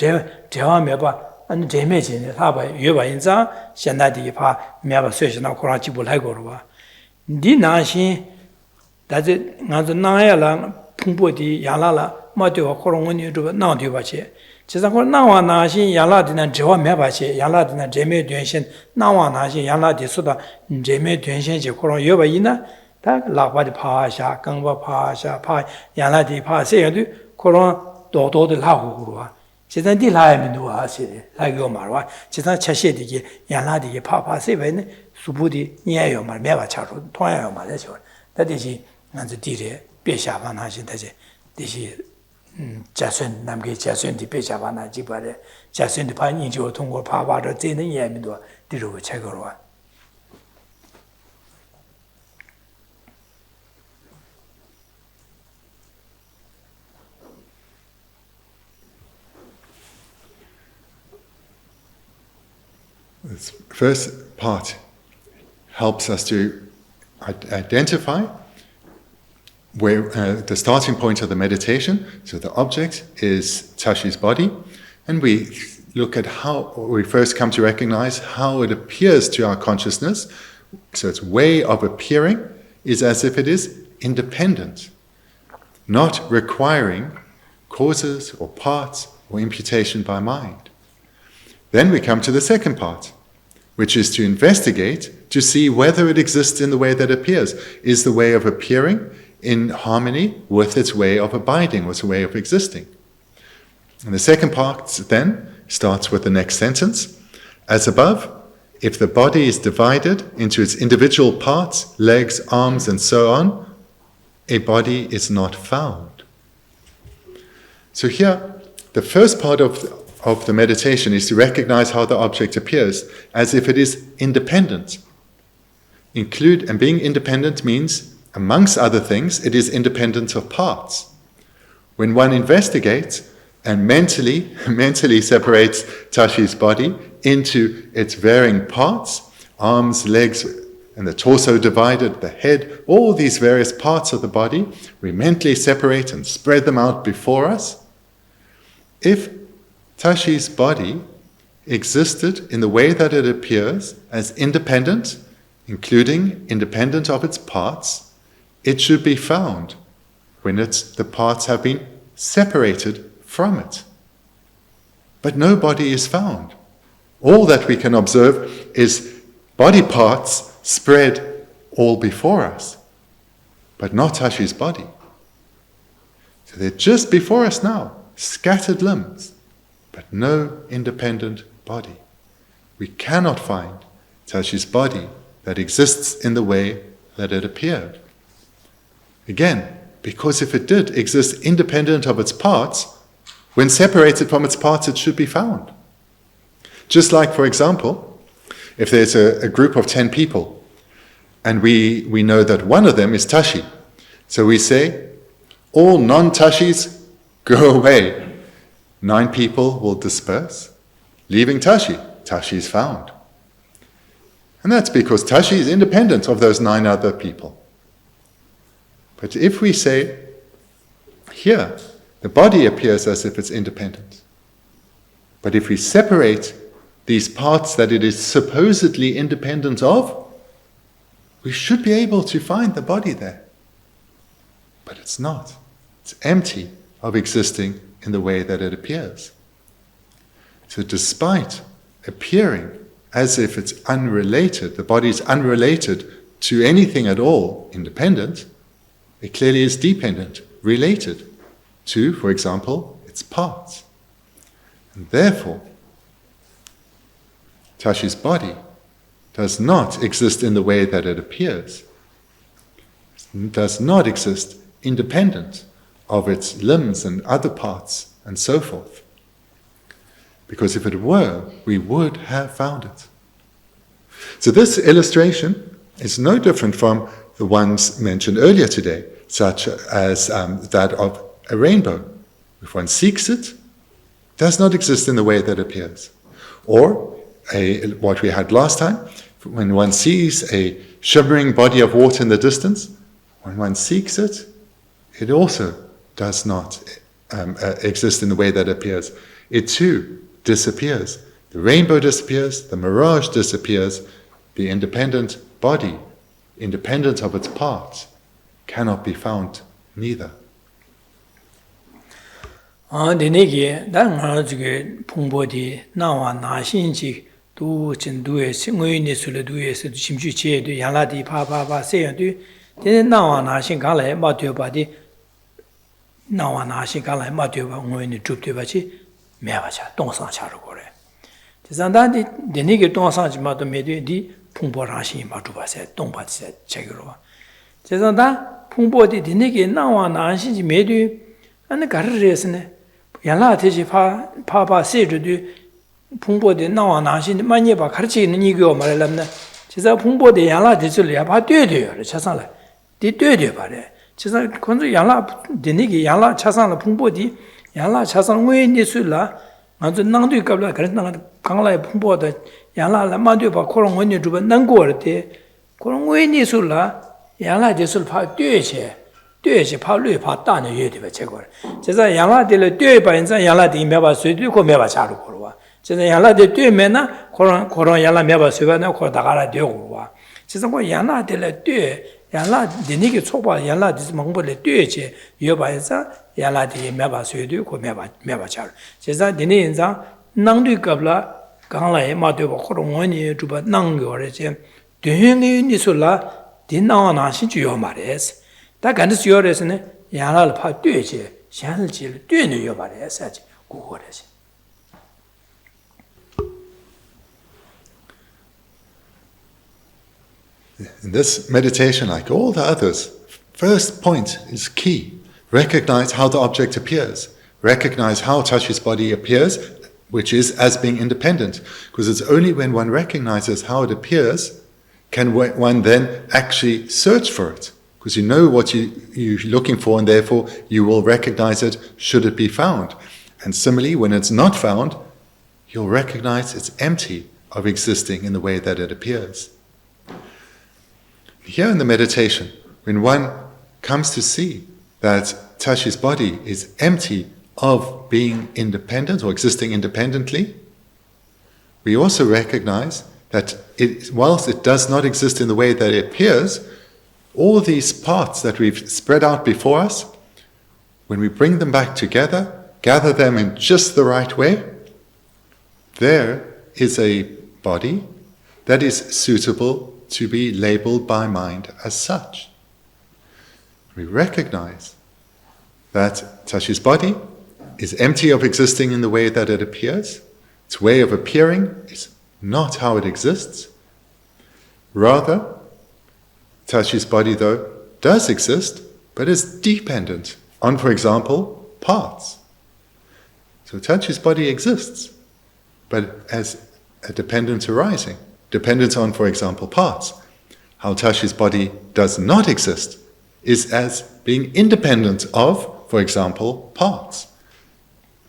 제와 메바 안 제메진 하바 예바 인자 샹다디 파 메바 쇠시나 코라치 불하고로와 디 나신 다제 나저 나야라 풍보디 야라라 마데와 코롱원이 저 나디바체 제상고 나와 나신 야라디는 제와 메바체 야라디는 제메 된신 나와 나신 야라디 수다 제메 된신지 코롱 예바 이나 다 라바디 파샤 강바 파샤 파 야라디 파세야디 그런 도도들 하고 그러와 지단디 라이면도 하시리 라이고 말와 지단 차시디게 양라디게 파파세베네 수부디 니에요 말 매바 차로 통해요 말이죠 다디시 난저 디레 배샤반 하신다지 디시 자선 남게 자선디 배샤반아 지바레 자선디 반이죠 통고 파바로 되는 예면도 디로 책으로와 This first part helps us to identify where the starting point of the meditation. So the object is Tashi's body, and we look at how we first come to recognize how it appears to our consciousness. So its way of appearing is as if it is independent, not requiring causes or parts or imputation by mind. Then we come to the second part, which is to investigate, to see whether it exists in the way that appears. Is the way of appearing in harmony with its way of abiding, with its way of existing? And the second part then starts with the next sentence. As above, if the body is divided into its individual parts, legs, arms, and so on, a body is not found. So here, the first part of the meditation is to recognize how the object appears as if it is independent. And being independent means, amongst other things, it is independent of parts. When one investigates and mentally separates Tashi's body into its varying parts, arms, legs, and the torso divided, the head, all these various parts of the body, we mentally separate and spread them out before us. If Tashi's body existed in the way that it appears as independent, including independent of its parts, it should be found when the parts have been separated from it. But no body is found. All that we can observe is body parts spread all before us, but not Tashi's body. So they're just before us now, scattered limbs, but no independent body. We cannot find Tashi's body that exists in the way that it appeared. Again, because if it did exist independent of its parts, when separated from its parts it should be found. Just like, for example, if there's a group of 10 people, and we know that one of them is Tashi, so we say, all non-Tashis, go away. 9 people will disperse, leaving Tashi. Tashi is found. And that's because Tashi is independent of those 9 other people. But if we say, here, the body appears as if it's independent. But if we separate these parts that it is supposedly independent of, we should be able to find the body there. But it's not. It's empty of existing in the way that it appears. So despite appearing as if it's unrelated, the body is unrelated to anything at all independent, it clearly is dependent, related to, for example, its parts. And therefore, Tashi's body does not exist in the way that it appears. It does not exist independent of its limbs and other parts and so forth. Because if it were, we would have found it. So this illustration is no different from the ones mentioned earlier today, such as that of a rainbow. If one seeks it, it does not exist in the way that appears. Or what we had last time, when one sees a shimmering body of water in the distance, when one seeks it, it also does not exist in the way that appears. It too disappears. The rainbow disappears, the mirage disappears, the independent body, independent of its parts, cannot be found neither. Denegi, that Mirage Pumbodi, Nawa Nashinji, do Chindu, Singwini Suludu, Chimchi, do Yaladi, Papa, say, do, then Nawa Nashin Gala, Matio Badi, Nawa Nashin Gala, Matio, when you troop to Bachi, Mevacha, don't san Charagore. Tizandadi, the nigger don't san Mato Medi, di Pumbo Rashi, Matuba said, don't but said, Chegro. Tizanda, Pumbodi, the nigger, Nawa Nashin, Medu, and the Garresne. Yala teach Papa said to do Pumbo de Nawa Nashin, Maniba Karchi, Nigo Marelamna. She's a Pumbo de Yala de Zulia, but do Chasala. Did do it about it. She's a Conzo Yala, the Nigi Yala Chasana Pumbo di Yala Chasan Way Nisula, and the Nandu Kabla Kangla Pumbo de Yala Lamadu Bakoron when you do a Nangor, Koron Way Nisula, Yala de Sulpa Duche. 对是怕累怕大呢越对吧？结果，这是养拉的了对吧？人家养拉的没把水对过没把下入过了哇。这是养拉的对面呢，可能养拉没把水吧，那可大家来对过哇。其实我养拉的了对，养拉的那个错吧，养拉的是蒙不了对去，越把人家养拉的没把水对过没把下入。其实的那人家能对个了，刚来嘛对吧？可能我呢就把能个而且，对于你说了，的那是就要嘛的是。 但感觉主要的是呢，养老了怕对些，现在起了对呢要把这些事情过过的些。In this meditation, like all the others, first point is key. Recognize how the object appears. Recognize how touch's body appears, which is as being independent. Because it's only when one recognizes how it appears can one then actually search for it. Because you know what you're looking for, and therefore you will recognize it should it be found. And similarly, when it's not found, you'll recognize it's empty of existing in the way that it appears. Here in the meditation, when one comes to see that Tashi's body is empty of being independent or existing independently, we also recognize that whilst it does not exist in the way that it appears, all these parts that we've spread out before us, when we bring them back together, gather them in just the right way, there is a body that is suitable to be labeled by mind as such. We recognize that Tashi's body is empty of existing in the way that it appears. Its way of appearing is not how it exists. Rather, Tashi's body, though, does exist, but is dependent on, for example, parts. So Tashi's body exists, but as a dependence arising, dependence on, for example, parts. How Tashi's body does not exist is as being independent of, for example, parts.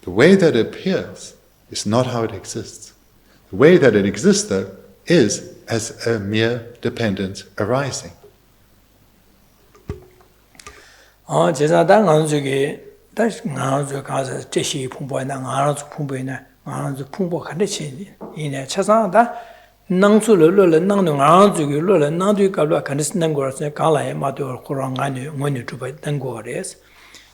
The way that it appears is not how it exists. The way that it exists, though, is as a mere dependent arising. 这是当俺这个，但是俺这刚才这些碰波呢，俺这碰波呢，俺这碰波看得清的，因为车上的能做了能的，俺这个能对个了，看得是能过是刚来嘛，都可能俺的我的准备能过的是。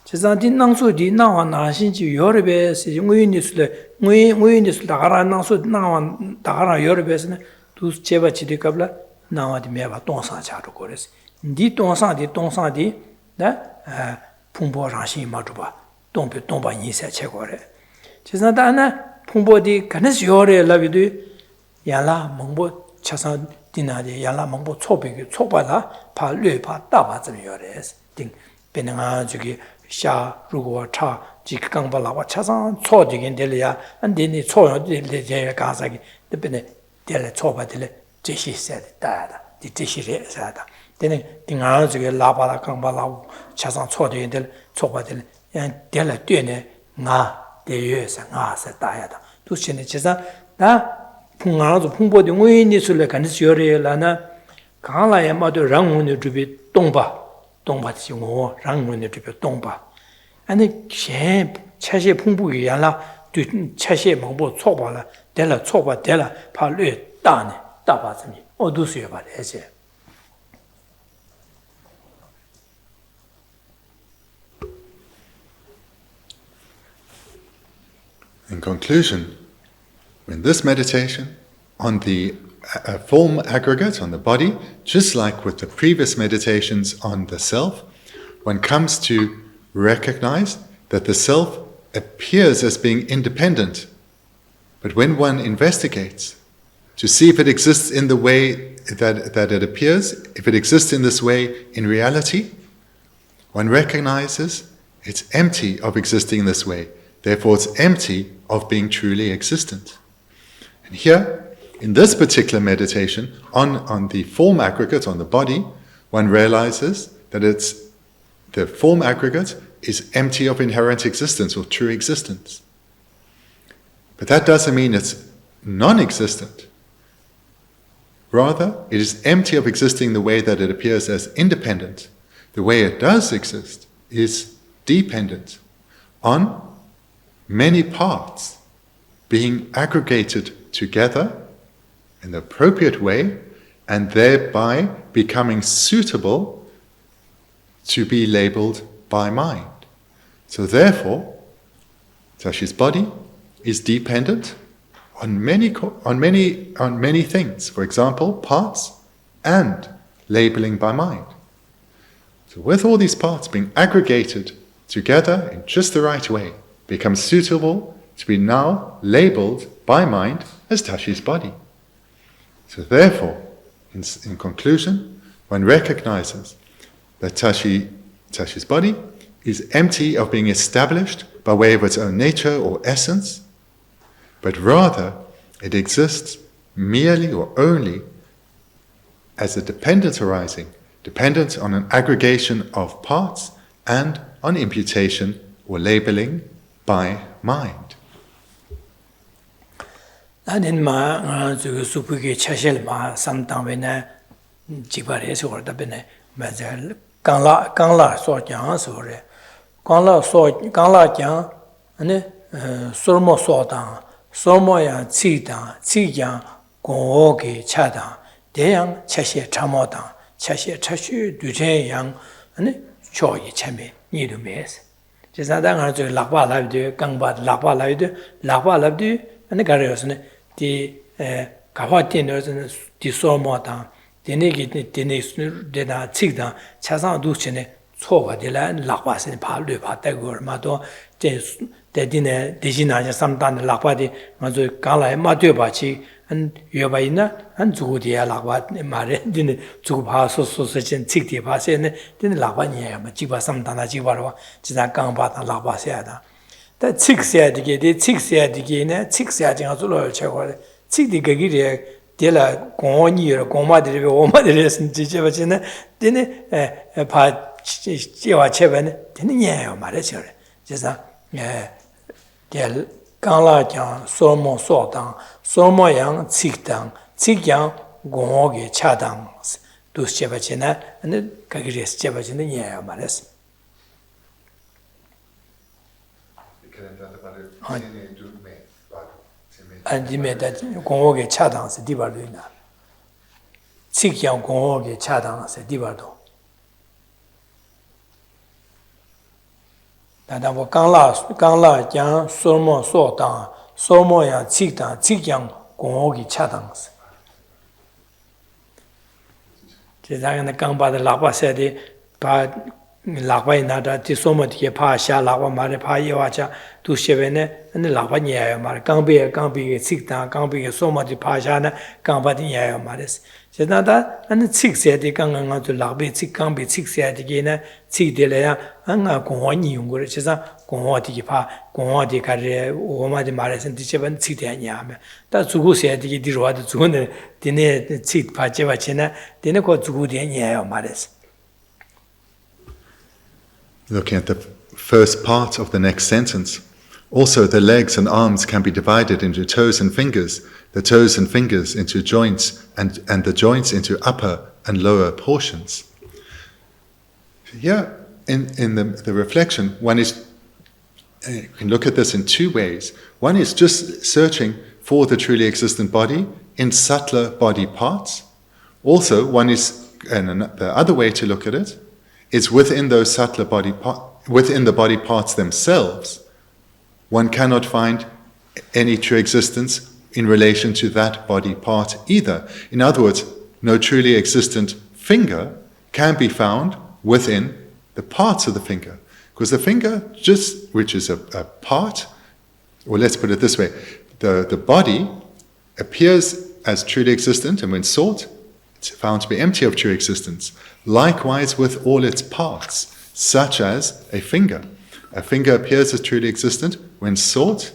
车上的能做的那往哪些就有的呗，是我的是的，我的是大家能做那往大家有的呗是呢，都是接不起的个了，那往的没把东上加入过的是，你东上的。 那碰波上心嘛，主吧，东把你才切过来。其实当然，碰波的肯定是要的，那边的，原来蒙波车上的那的，原来蒙波错别了，怕累怕大把这么要的，定变成啊这个샤 루고 차 지강발라와 차상 초디긴 될이야 안디니 초요 제 가사기 때문에 될 초바들 제시세 다다 제시레 사다 되는 딩아 저게 라바라 강발라 차상 초디긴 될 초바들 될 되네 나 대여사 나서 다야다 두신의 제사 나 풍아도 풍보디 우인이술래 간지여래라나 강라에 마도 랑문의 주비 동바지 뭐 랑문의 주비 동바 아니 제 차시 풍부이 야라 对차시 먹고 초바라 될라 초바 될라 팔뢰 다네 다바즈미 어두스여 봐야지 In conclusion, in this meditation on the form aggregate, on the body, just like with the previous meditations on the self, one comes to recognize that the self appears as being independent. But when one investigates to see if it exists in the way that it appears, if it exists in this way in reality, one recognizes it's empty of existing in this way. Therefore, it's empty of being truly existent. And here, in this particular meditation, on the form aggregate, on the body, one realizes that the form aggregate is empty of inherent existence or true existence. But that doesn't mean it's non-existent. Rather, it is empty of existing the way that it appears as independent. The way it does exist is dependent on many parts being aggregated together in the appropriate way and thereby becoming suitable to be labeled by mind. So therefore, Tashi's body is dependent on many things. For example, parts and labeling by mind. So with all these parts being aggregated together in just the right way, becomes suitable to be now labeled by mind as Tashi's body. So therefore, in conclusion, one recognizes that Tashi's body is empty of being established by way of its own nature or essence, but rather it exists merely or only as a dependence arising, dependent on an aggregation of parts and on imputation or labeling by mind. 나는 마 수부게 차실 마 삼당베나 지바레서 ordabene 맞아 강라 소장 소래 강라 장 아니 소모 소당 소모야 치장 고게 차당 대양 차시 참모당 차시 차시 두제양 아니 초이 참에 니르메스 제사당을 저 락바라드 강바 락바라드 아니 가려서네 디 가화티너는 디 소모당 데네기 데나 치다 차상 두치네 초바딜라 락바스네 발르 바다고 마도 데디네 데지나냐 삼단 락바디 맞아 강라에 마되바치 한 여바이나 한 주고디야 락바 말에 디네 주고바소소서진 칙디 바세네 디네 락바니야 마 지바 삼단나 지바로 지자 강바다 락바세야다 다 칙세야디게 칙세야디게네 칙세야징아 줄로 쳐고래 칙디게기레 데라 공원이여 공마들이 오마들이선 지제바지네 디네 바 지와 체베네 디네 예요 말해서 지자 델 강라장 소모 소당 소모양 칙당 칙양 공옥의 차당 두스제바지나 네 가기레스 제바지네 예요 말했어 안디메다 공옥의 차당스 디바르이나 칙양 공옥의 차당스 디바도 다다고 강라장 소모 소당 소모야 칙당 칙양 공옥의 차당스 제자가는 강바의 라바세디 바 락바이나다 디소모티게 파샤 락바 마레 파이와차 두셰베네 네 락바니야요 마레 강비게 칙당 강비게 소모티 파샤나 강바디야요 마레스 제나다 안 칙세디 강강가 저 라베 칙강베 칙세디게나 칙데래야 안가 공원이 용거를 제사 공원디기 파 공원디 가래 오마디 말해서 디체반 칙대냐면 다 주고세디기 디로와도 주고네 디네 칙 파제바체나 디네 고 주고대냐요 말해서. Looking at the first part of the next sentence. Also, the legs and arms can be divided into toes and fingers, the toes and fingers into joints, and the joints into upper and lower portions. Here, in the reflection, one is, you can look at this in two ways. One is just searching for the truly existent body in subtler body parts. Also, one is, and the other way to look at it, is within those subtler within the body parts themselves. One cannot find any true existence in relation to that body part either. In other words, no truly existent finger can be found within the parts of the finger. Because the finger, which is a part, or let's put it this way, the body appears as truly existent, and when sought, it's found to be empty of true existence. Likewise with all its parts, such as a finger. A finger appears as truly existent. When sought,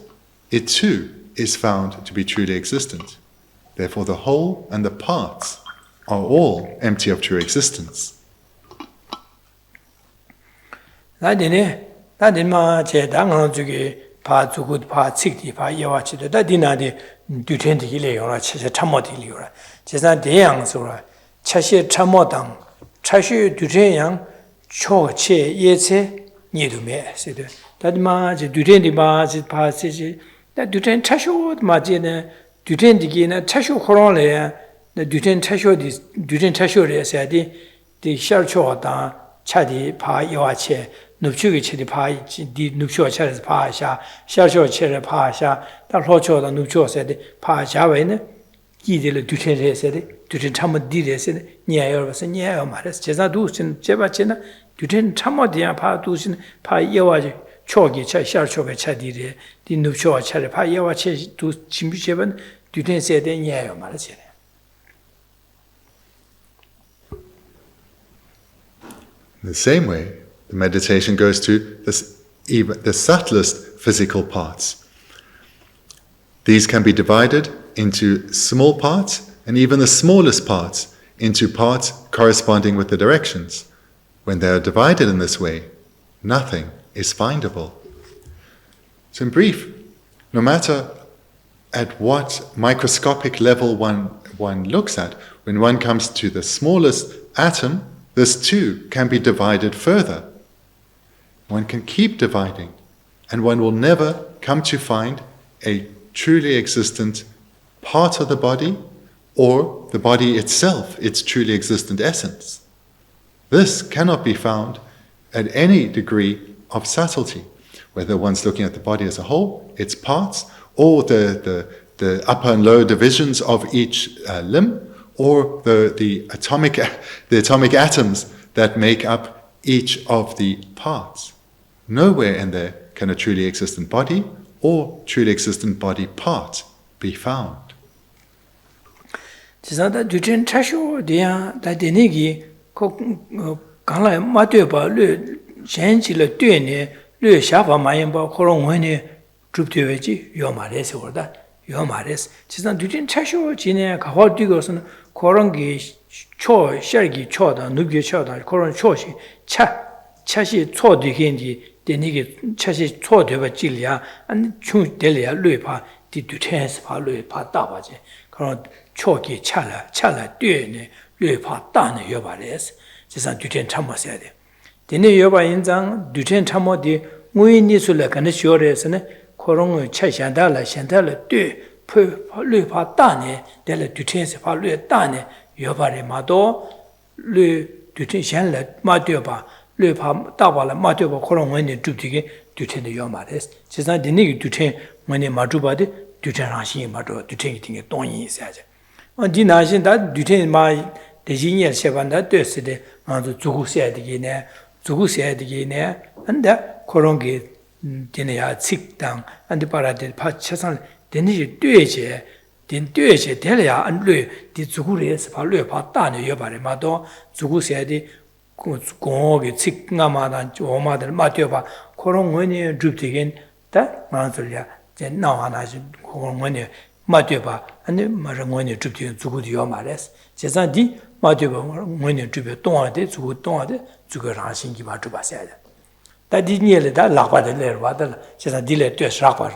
it too is found to be truly existent. Therefore, the whole and the parts are all empty of true existence. 니도메 세도 다디마 제 두텐디 바지 파세지 다 두텐 차쇼 마제네 두텐디기나 차쇼 호롱레 두텐 차쇼디 두텐 차쇼레세디 디 샤르초다 차디 파 요아체 눕추기 체디 파디 눕쇼 차레스 파샤 샤쇼 체레 파샤 다 로초다 눕초세디 파샤베네 기딜 두텐레세디 두텐 참디레세디 냐여버세 냐여 마레스 제자두 신 제바체나 두텐 참어디야 파두신 파 예와지 초기 차 샤초게 차디레 디누초와 차레 파 예와체 두 진비제번 두텐 세데 냐여 말하지. In the same way, the meditation goes to the subtlest physical parts. These can be divided into small parts and even the smallest parts into parts corresponding with the directions. When they are divided in this way, nothing is findable. So in brief, no matter at what microscopic level one looks at, when one comes to the smallest atom, this too can be divided further. One can keep dividing, and one will never come to find a truly existent part of the body or the body itself, its truly existent essence. This cannot be found at any degree of subtlety, whether one's looking at the body as a whole, its parts, or the upper and lower divisions of each limb, or the atomic atoms that make up each of the parts. Nowhere in there can a truly existent body or truly existent body part be found. 강라 마되바 르 젠지르 뛰네 르 샤바 마연바 코롱원에 줍되지 요마레스 거다 요마레스 지난 뒤진 차쇼 지네 가화 뛰고서는 코롱기 초 셔기 초다 누게 초다 코롱 초시 차시 초디겐지 데니게 차시 초되바 질이야 안 충델이야 르파 디두텐스 파 르파 따바지 그런 초기 차라 뛰네 르파 따네 요마레스 지산 두텐 참모셔야 돼. 되네 여바 인장 두텐 참모디 무인니술에 간에 쇼레스네 코롱을 차샹달라 샹달라 뉘 르파 따네 델 두텐스 파 르 따네 여바레 마도 르 두텐 샹라 마되바 르파 따발라 마되바 코롱원이 줍디게 두텐의 요마레스 지산 되네 두텐 원이 마주바데 두텐 하시 마도 두텐이 팅에 동이 있어야지. 디나신 다 두텐 마 대진이 세반다 됐으되 아주 주구세야되기네 안데 그런 게 되네야 식당 안데 바라데 파차산 되는지 되제 din due che delia an lui di zugure se pa lui pa ta ne yo bare ma do zugu se di go ge chik nga ma dan jo ma de ma tyo ba korong ngoni drup tigen ta ma zulya je na wa na ji korong ngoni ma tyo ba ani ma ra ngoni drup tigen zugu di yo ma res je san di ma tyo ba ngoni drup tong de zugu tong de zugu ra xin gi ba drup ba se ya da di nie le da la ba de le ba da je san di le tyo sha ba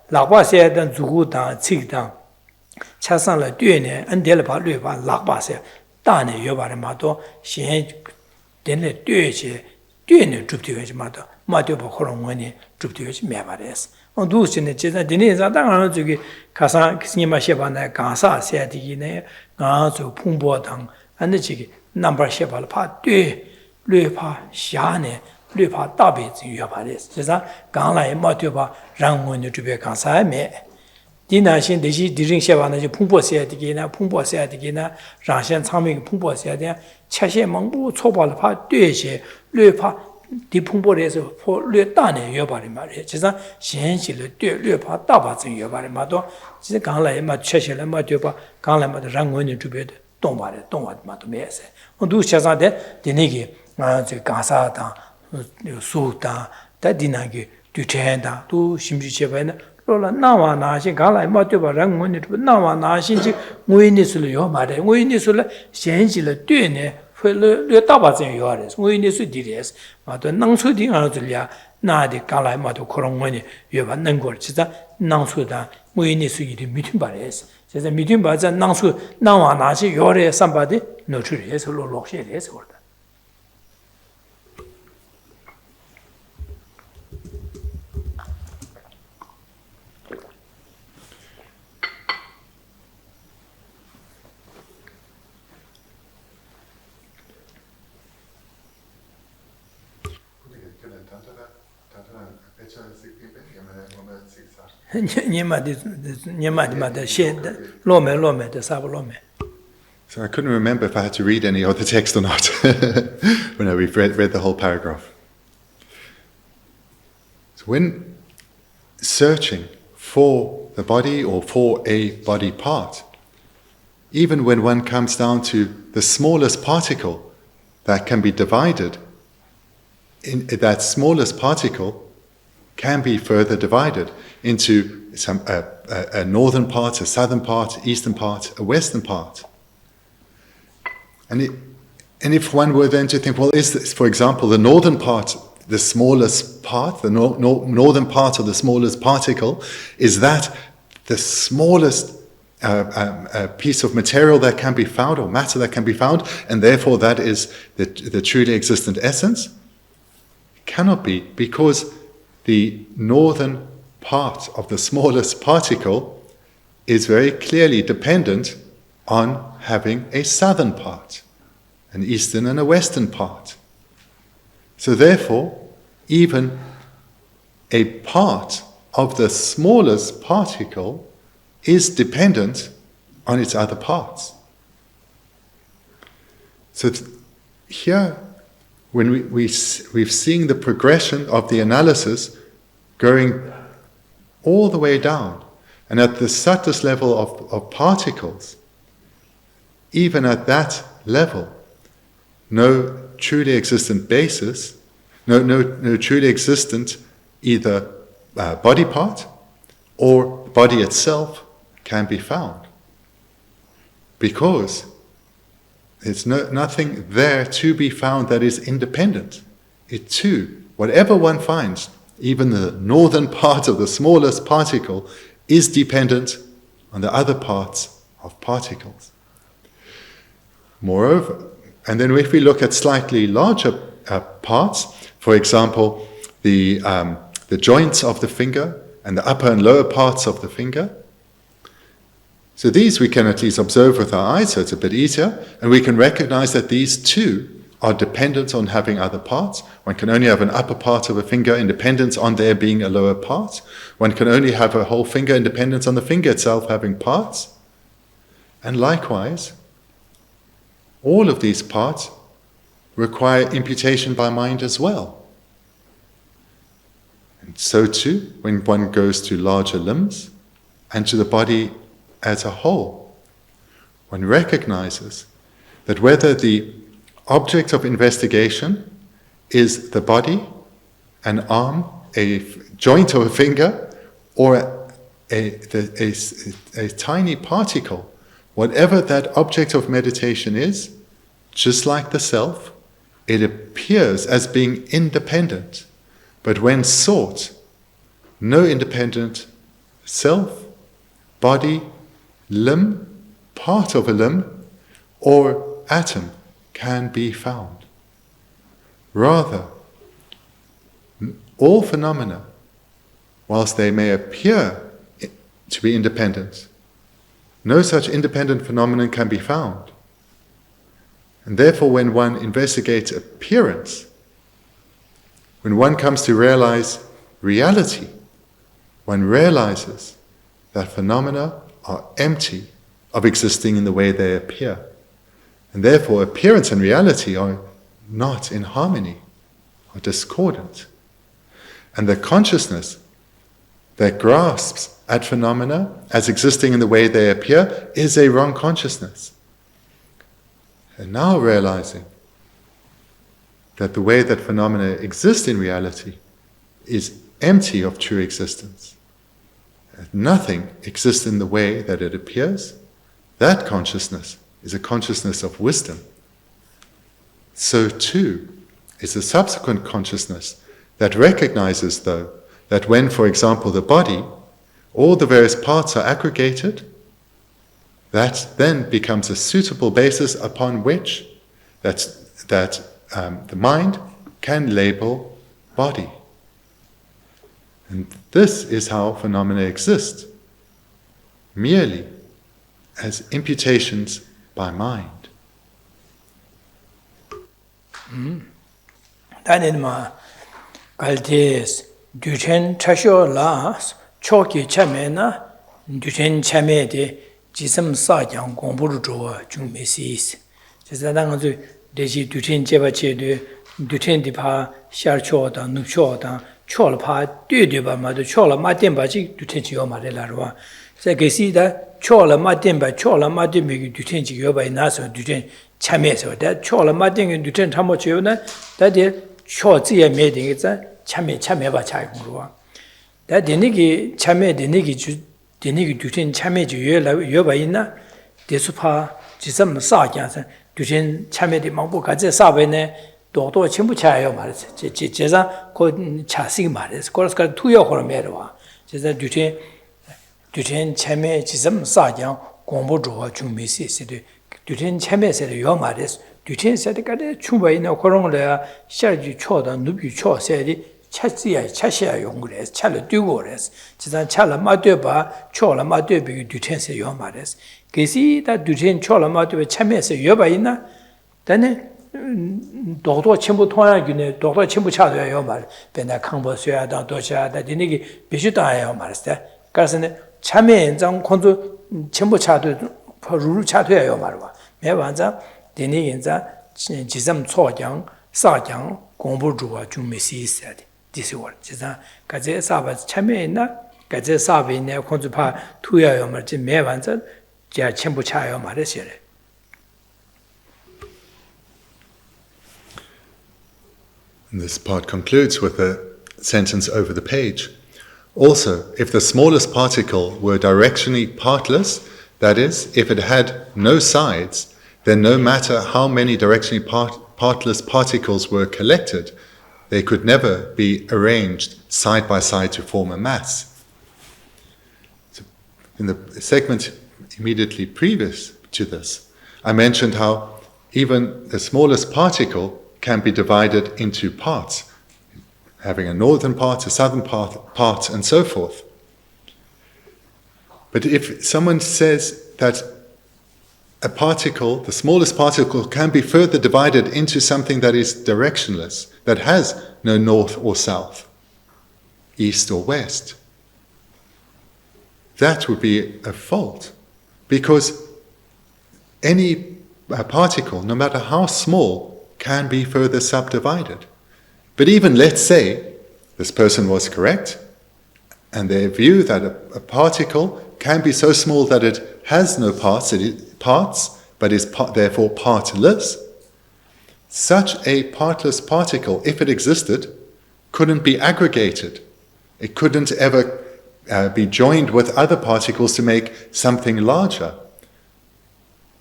la ba se dan zugu da chik da cha san le tyo ne an de le ba lue ba la ba se da ne yo ba re ma do xian den le tyo che tyo ne drup tigen ji ma do ma tyo ba korong ngoni drup tigen ji me ba res on du sin ne je san di ne za da ga zu gi ka sa ni ma she ba na ga sa se di gi ne ga zu pung bo dang an de ji gi number she ba la pa tyo lue pa xia ne lue pa da bei zi yo ba res je san gang lai ma tyo ba rang ngoni drup ge ga sa me di na xin de ji di ring she ba na ji pung bo se di gi na pung bo se di gi na rang xian chang ming pung bo se de cha xie meng bu cuo ba la pa tyo che lue pa di pung bo le se po lue da ne yo ba le ma re je san xian xi le tyo lue pa da ba zi yo ba le ma do ji gang lai ma cha xie le ma tyo ba gang lai ma de rang ngoni drup de dong ba ma do me se on du xa san de di ne gi ma zi ga sa da su da da di na gi du chen da du xim ji che ba na lo la na wa na xin gang lai ma tyo ba rang ngoni drup na wa na xin ji ngui ni su le yo ma de ngui ni su le xian xi le tyo ne foi le da ba zen yo res ngui ni su di res ma do nang su di ang zu lia na de gang lai ma do korong ngoni yo ba nang go chi za nang su da ngui ni su yi de mi tun ba res je za mi tun ba za nang su na wa na xi yo re san ba de no chu res lo lo xie res go da So I couldn't remember if I had to read any other text or not when we've read the whole paragraph. So when searching for the body or for a body part, even when one comes down to the smallest particle that can be divided, that smallest particle can be further divided into a northern part, a southern part, eastern part, a western part. And if one were then to think, well, is this, for example, the northern part, the smallest part, the northern part of the smallest particle, is that the smallest piece of material that can be found, or matter that can be found, and therefore that is the truly existent essence? It cannot be, because the northern part of the smallest particle is very clearly dependent on having a southern part, an eastern and a western part. So therefore, even a part of the smallest particle is dependent on its other parts. So here, when we've seen the progression of the analysis going all the way down, and at the subtlest level of particles, even at that level, no truly existent basis, no truly existent either body part or body itself can be found. Because there's nothing there to be found that is independent. It too, whatever one finds, even the northern part of the smallest particle, is dependent on the other parts of particles. Moreover, and then if we look at slightly larger parts, for example, the joints of the finger and the upper and lower parts of the finger, so these we can at least observe with our eyes, so it's a bit easier, and we can recognize that these too are dependent on having other parts. One can only have an upper part of a finger independent on there being a lower part. One can only have a whole finger independent on the finger itself having parts. And likewise, all of these parts require imputation by mind as well. And so too, when one goes to larger limbs and to the body as a whole. One recognizes that whether the object of investigation is the body, an arm, a joint of a finger, or a tiny particle, whatever that object of meditation is, just like the self, it appears as being independent. But when sought, no independent self, body, limb, part of a limb, or atom can be found. Rather, all phenomena, whilst they may appear to be independent, no such independent phenomenon can be found. And therefore, when one investigates appearance, when one comes to realize reality, one realizes that phenomena are empty of existing in the way they appear. And therefore, appearance and reality are not in harmony, or discordant. And the consciousness that grasps at phenomena as existing in the way they appear is a wrong consciousness. And now realizing that the way that phenomena exist in reality is empty of true existence, that nothing exists in the way that it appears, that consciousness is a consciousness of wisdom. So too is the subsequent consciousness that recognizes, though, that when, for example, the body, all the various parts are aggregated, that then becomes a suitable basis upon which the mind can label body. And this is how phenomena exist, merely as imputations by mind. Danima Galdes Duchen Tasho Las Choki Chamena Duchen Chamede Jisam Sajang Gomburu Jungmesis. Jazanganzu Deji Duchen Jebache Duchen Dipa Sharchoda Nuchoda Cholpa Duba Madu Chola Matembaji Dutenchio Madelarwa. Sagesi Chola Matemba Chola Matemi Dutenchio by Naso Duten Chameso, that Chola Mating and Duten Tamochiona, that is Chotia meeting, it's a Chameba Chagua. That Denigi Chame Denigi Duten Chameji Yobaina, Desupa, Jisam Sajan, Duten Chame de Mambukaze Sabene, Dodo Chimbuchayo Maris, Jeza called Chasing Maris, Corusca 2 year Hormera, Jeza Duten Chame Jisam Sajan, Gombo Joa Jumisi. Duten Chame said Yomaris, Duten said the Chumba in a Coronga, Sharji Choda, Nubi Cho said, Chasia, Chasia Yongres, Chala Dugores, Chizan Chala Madeba, Chola Madebi, Duten said Yomaris. Gesi that Duten Chola Madeba Chame said Yobaina, then Doctor Chimbutoya, Doctor Chimbucha Yomar, Bena Kambo Suya, Dosha, that Dinigi, Bishuta Yomaris, Garson Chame and Zang Kondu Chimbucha. Ruru Chatuya Marwa, Mevanza, Deniginza, Jisam Tsojang, Sajang, Gombujua, Jumisi said, this word, Jizan, Gaze Sabas Chamena, Gaze Sabine, Konzupa, Tuya Yomarji, Mevanza, Jia Chimbuchayo Maresire. This part concludes with a sentence over the page. Also, if the smallest particle were directionally partless, that is, if it had no sides, then no matter how many directionally partless particles were collected, they could never be arranged side by side to form a mass. So in the segment immediately previous to this, I mentioned how even the smallest particle can be divided into parts, having a northern part, a southern part, and so forth. But if someone says that a particle, the smallest particle, can be further divided into something that is directionless, that has no north or south, east or west, that would be a fault, because any particle, no matter how small, can be further subdivided. But even, let's say, this person was correct, and their view that a particle can be so small that it has no parts, but is therefore partless. Such a partless particle, if it existed, couldn't be aggregated. It couldn't ever be joined with other particles to make something larger.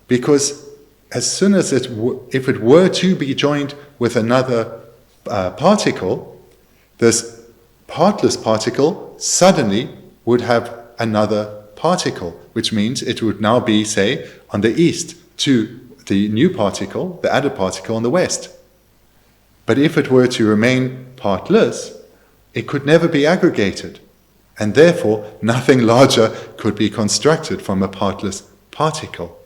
Because as soon as if it were to be joined with another particle, this partless particle suddenly would have another particle, which means it would now be, say, on the east to the new particle, the added particle on the west. But if it were to remain partless, it could never be aggregated, and therefore nothing larger could be constructed from a partless particle.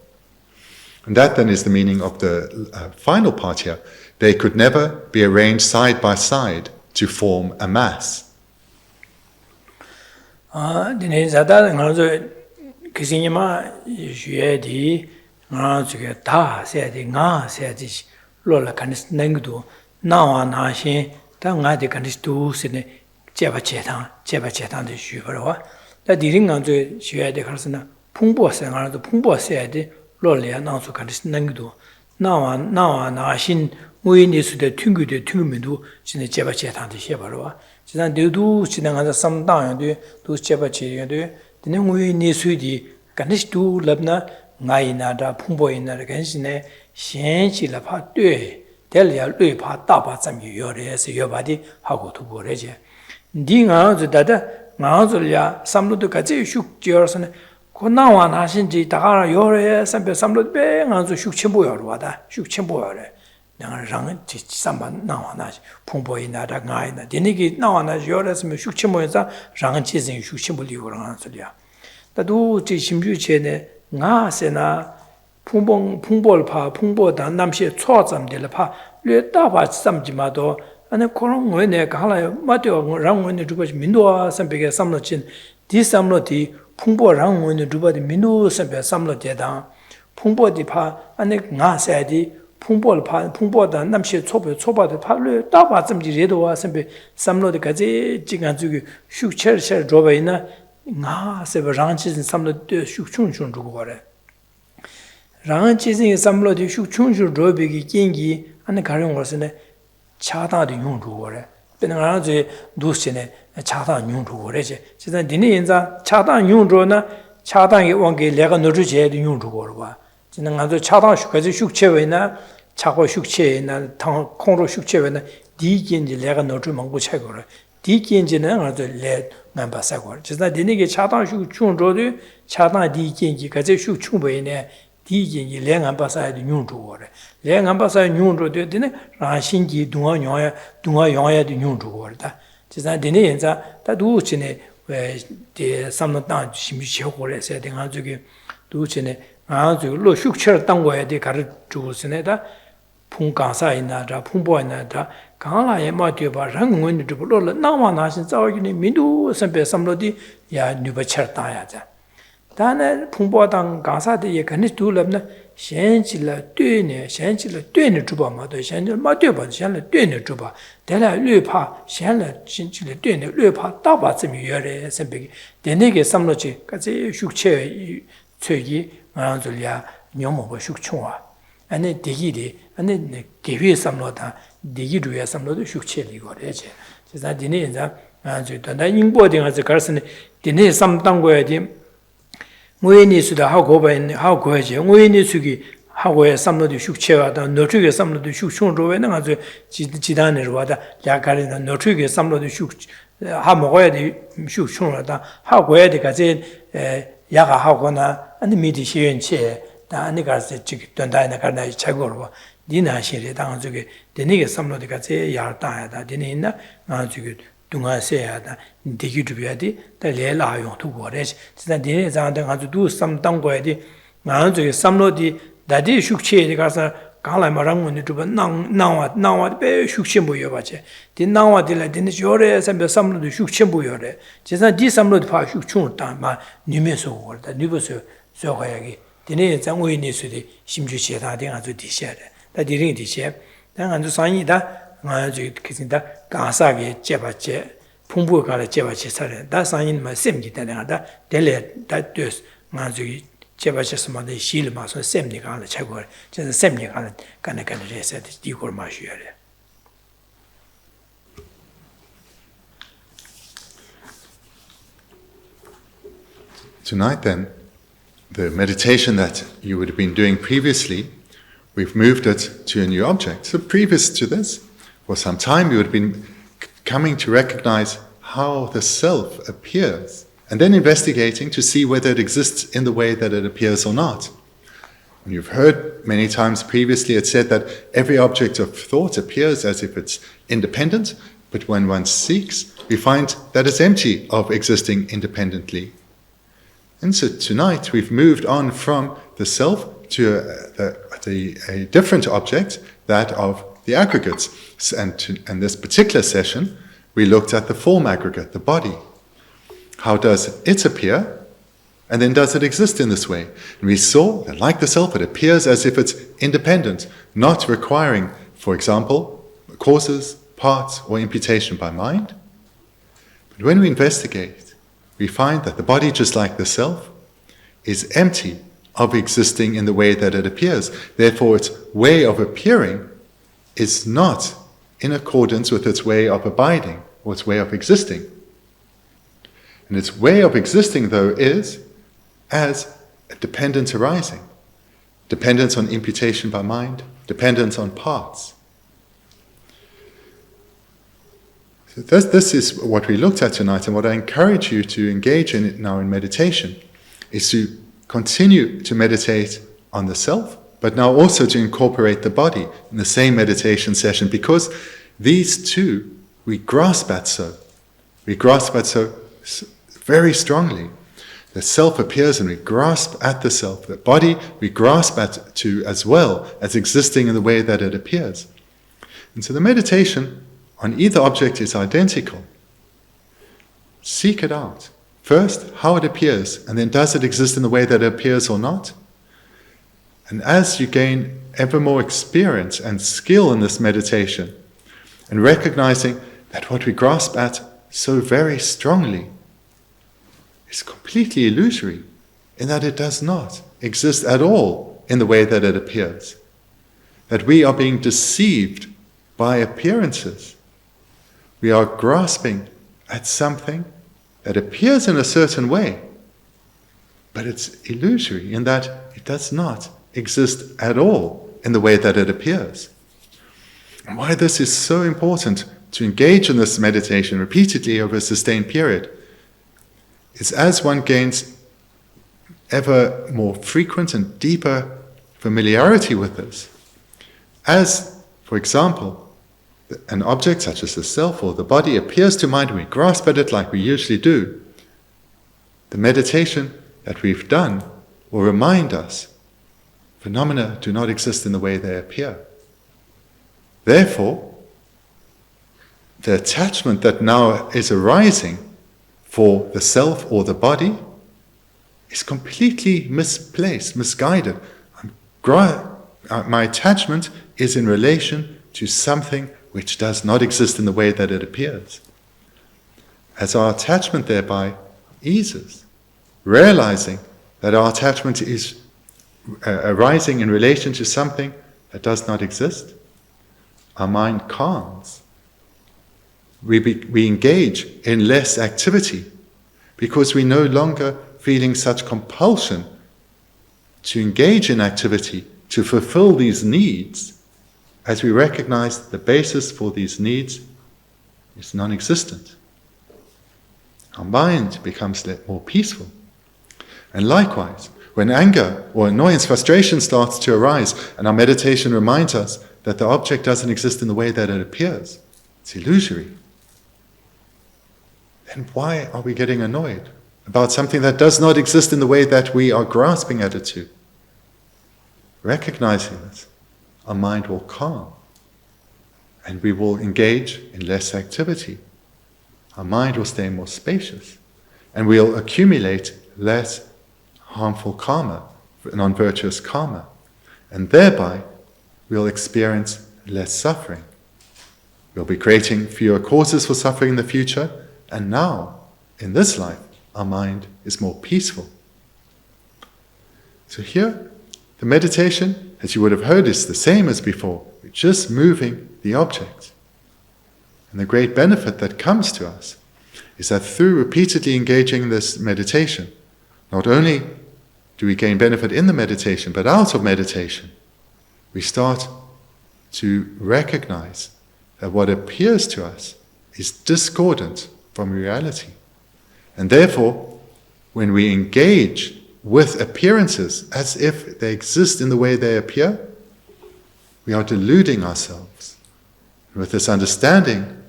And that then is the meaning of the final part here. They could never be arranged side by side to form a mass. 지난 대도 지나가서 삼당도 도 제바체도 되는 우리 니수디 간시도 럽나 나이나다 풍보이나 간신에 신실파 돼 될야 뢰파 따바 잠이 요래서 여바디 하고 두고래지 니가 저다다 나절야 삼로도 같이 숙지어서는 고나와 나신지 다가 요래 삼배 삼로 빼가서 숙침보여로 와다 숙침보여래 랑은 지삼반 나와나 풍보이나다 나이나 되니기 나와나 요래서면 숙침보에서 랑은 지진 숙침보리고랑 소리야 나도 제 심주체네 나세나 풍보를파 풍보다 남시 초점들파 뢰다바 삼지마도 아니 그런 거에 내가 하나요 맞죠 랑원에 두고지 민도와 선배가 삼로진 디삼로디 풍보랑원에 두고지 민도 선배 삼로제다 풍보디파 아니 나세디 풍보를파 풍보다 남시 초바도 파르 다바 점지레도와 선배 삼로디까지 지간주기 슈처처 줘바이나 나세버 랑치진 삼로드 슈충충 주고 거래 랑치진 삼로디 슈충충 줘비기 겐기 아니 가령 것은 차다도 용주거래. 배능하지 두시네 차다 용주거래지. 지난 니네 인자 차다 용주나 차다의 원계 내가 너주제도 용주거래 봐. 지난 아주 차다 슈까지 슈체외나 차고 슈체나 당 콩로 슈체외나 디긴지 내가 너주 먹고 차거래. 디긴지는 아주 레 남바사거래. 지난 니네게 차다 슈 충조도 차다 디긴지 가지 슈 충보이네. 디긴지 랭안바사도 용주거래. 랭안바사 용주도 되네 라신기 동아용야도 용주거다. 지난 되네 인자 다도 지네 왜 삼노당 심시고래서 내가 저기 도치네 아주 로 숙처 당고에 대 가르 주스네다 풍강사이나다 풍보이나다 강라에 마디바 랑원도 불러 나와나신 자기네 민두 선배 삼로디 야 뉴버처다야자 다네 풍보당 강사들이 간이 둘럽나 현실을 뛰네 현실을 뛰는 주바마도 현실 마디바 현실을 뛰는 주바 대라 류파 현실을 진실을 뛰는 류파 다바쯤이 열에 선배기 대내게 삼로지 같이 숙체 최기 말한줄이야 녀모고 숙충와 아니 대기리 아니 개회 삼로다 대기루야 삼로도 숙체리고 그래지 제가 디네 인자 아주 단다 인보딩에서 가르스네 디네 삼당고야지 무인이수다 하고 봐야지 하고 해야지 무인이수기 하고에 삼로도 숙체와다 너쪽에 삼로도 숙충로에는 아주 지단으로 와다 야가리나 너쪽에 삼로도 숙 하 먹어야 돼 숙충로다 하고 해야 돼까지 야가 하거나 아니 미디 시연체 다 아니 가서 지금 돈다이나 가나 차고로 니나시리 당쪽에 되니게 삼로도까지 야다야다 되니나 아주 동아세야다 디기두비야디 달레라용 두고래지 진짜 니네 장당 아주 두 삼당고야디 아주 삼로디 다디 숙체에 가서 강라마랑원이 두 나와 배 숙체모여 봐지 디 나와들라 디네 요래 삼배 삼로도 숙체모여래 진짜 디 삼로도 파 숙충다 마 니메서 걸다 니버서 저거야기 디네 장고인이수디 심주시에 다 아주 디셔래 다 디링 디셔 당 아주 상이다 아주 그진다 가사게 제바제 풍부 가라 제바치 살에 다 상인만 셈기 되다가 델레 다스 마주기 제바치스만의 실마서 셈니가 하는 최고 저는 셈니가 하는 간에 레서 디고를 마셔야 돼. Tonight then, the meditation that you would have been doing previously, we've moved it to a new object. So previous to this, for some time you would have been coming to recognize how the self appears, and then investigating to see whether it exists in the way that it appears or not. And you've heard many times previously it said that every object of thought appears as if it's independent, but when one seeks, we find that it's empty of existing independently. And so tonight we've moved on from the self to a different object, that of the aggregates. And this particular session, we looked at the form aggregate, the body. How does it appear? And then does it exist in this way? And we saw that like the self, it appears as if it's independent, not requiring, for example, causes, parts, or imputation by mind. But when we investigate, we find that the body, just like the self, is empty of existing in the way that it appears. Therefore, its way of appearing is not in accordance with its way of abiding, or its way of existing. And its way of existing, though, is as a dependence arising. Dependence on imputation by mind, dependence on parts. So this is what we looked at tonight, and what I encourage you to engage in now in meditation is to continue to meditate on the self, but now also to incorporate the body in the same meditation session, because these two we grasp at so. We grasp at so very strongly. The self appears and we grasp at the self. The body we grasp at to as well as existing in the way that it appears. And so the meditation on either object is identical. Seek it out. First, how it appears, and then does it exist in the way that it appears or not? And as you gain ever more experience and skill in this meditation, and recognizing that what we grasp at so very strongly is completely illusory, in that it does not exist at all in the way that it appears, that we are being deceived by appearances. We are grasping at something that appears in a certain way, but it's illusory in that it does not exist at all in the way that it appears. And why this is so important to engage in this meditation repeatedly over a sustained period is as one gains ever more frequent and deeper familiarity with this. As, for example, an object such as the self or the body appears to mind and we grasp at it like we usually do, the meditation that we've done will remind us phenomena do not exist in the way they appear. Therefore, the attachment that now is arising for the self or the body is completely misplaced, misguided. My attachment is in relation to something which does not exist in the way that it appears. As our attachment thereby eases, realizing that our attachment is arising in relation to something that does not exist, our mind calms. We engage in less activity because we no longer feeling such compulsion to engage in activity to fulfill these needs, as we recognize the basis for these needs is non-existent. Our mind becomes more peaceful. And likewise, when anger or annoyance, frustration starts to arise, and our meditation reminds us that the object doesn't exist in the way that it appears, it's illusory, then why are we getting annoyed about something that does not exist in the way that we are grasping at it to? Recognizing this, our mind will calm, and we will engage in less activity. Our mind will stay more spacious, and we'll accumulate less harmful karma, non-virtuous karma, and thereby we'll experience less suffering. We'll be creating fewer causes for suffering in the future, And now, in this life, our mind is more peaceful. So here, the meditation, as you would have heard, is the same as before. We're just moving the object. And the great benefit that comes to us is that through repeatedly engaging in this meditation, not only do we gain benefit in the meditation, but out of meditation, we start to recognize that what appears to us is discordant from reality. And therefore, when we engage with appearances as if they exist in the way they appear, we are deluding ourselves. And with this understanding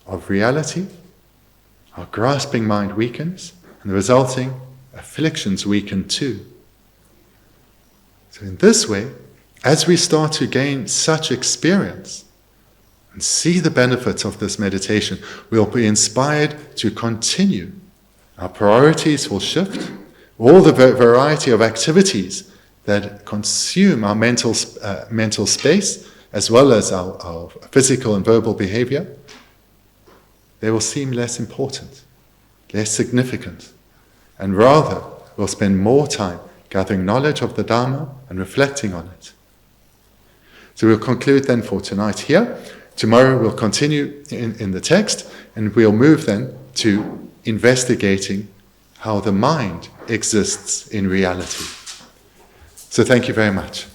of reality, our grasping mind weakens, and the resulting afflictions weaken too. So in this way, as we start to gain such experience and see the benefits of this meditation, we'll be inspired to continue. Our priorities will shift. All the variety of activities that consume our mental space, as well as our physical and verbal behavior, they will seem less important, less significant, and rather we'll spend more time gathering knowledge of the Dharma and reflecting on it. So we'll conclude then for tonight here. Tomorrow we'll continue in the text, and we'll move then to investigating how the mind exists in reality. So thank you very much.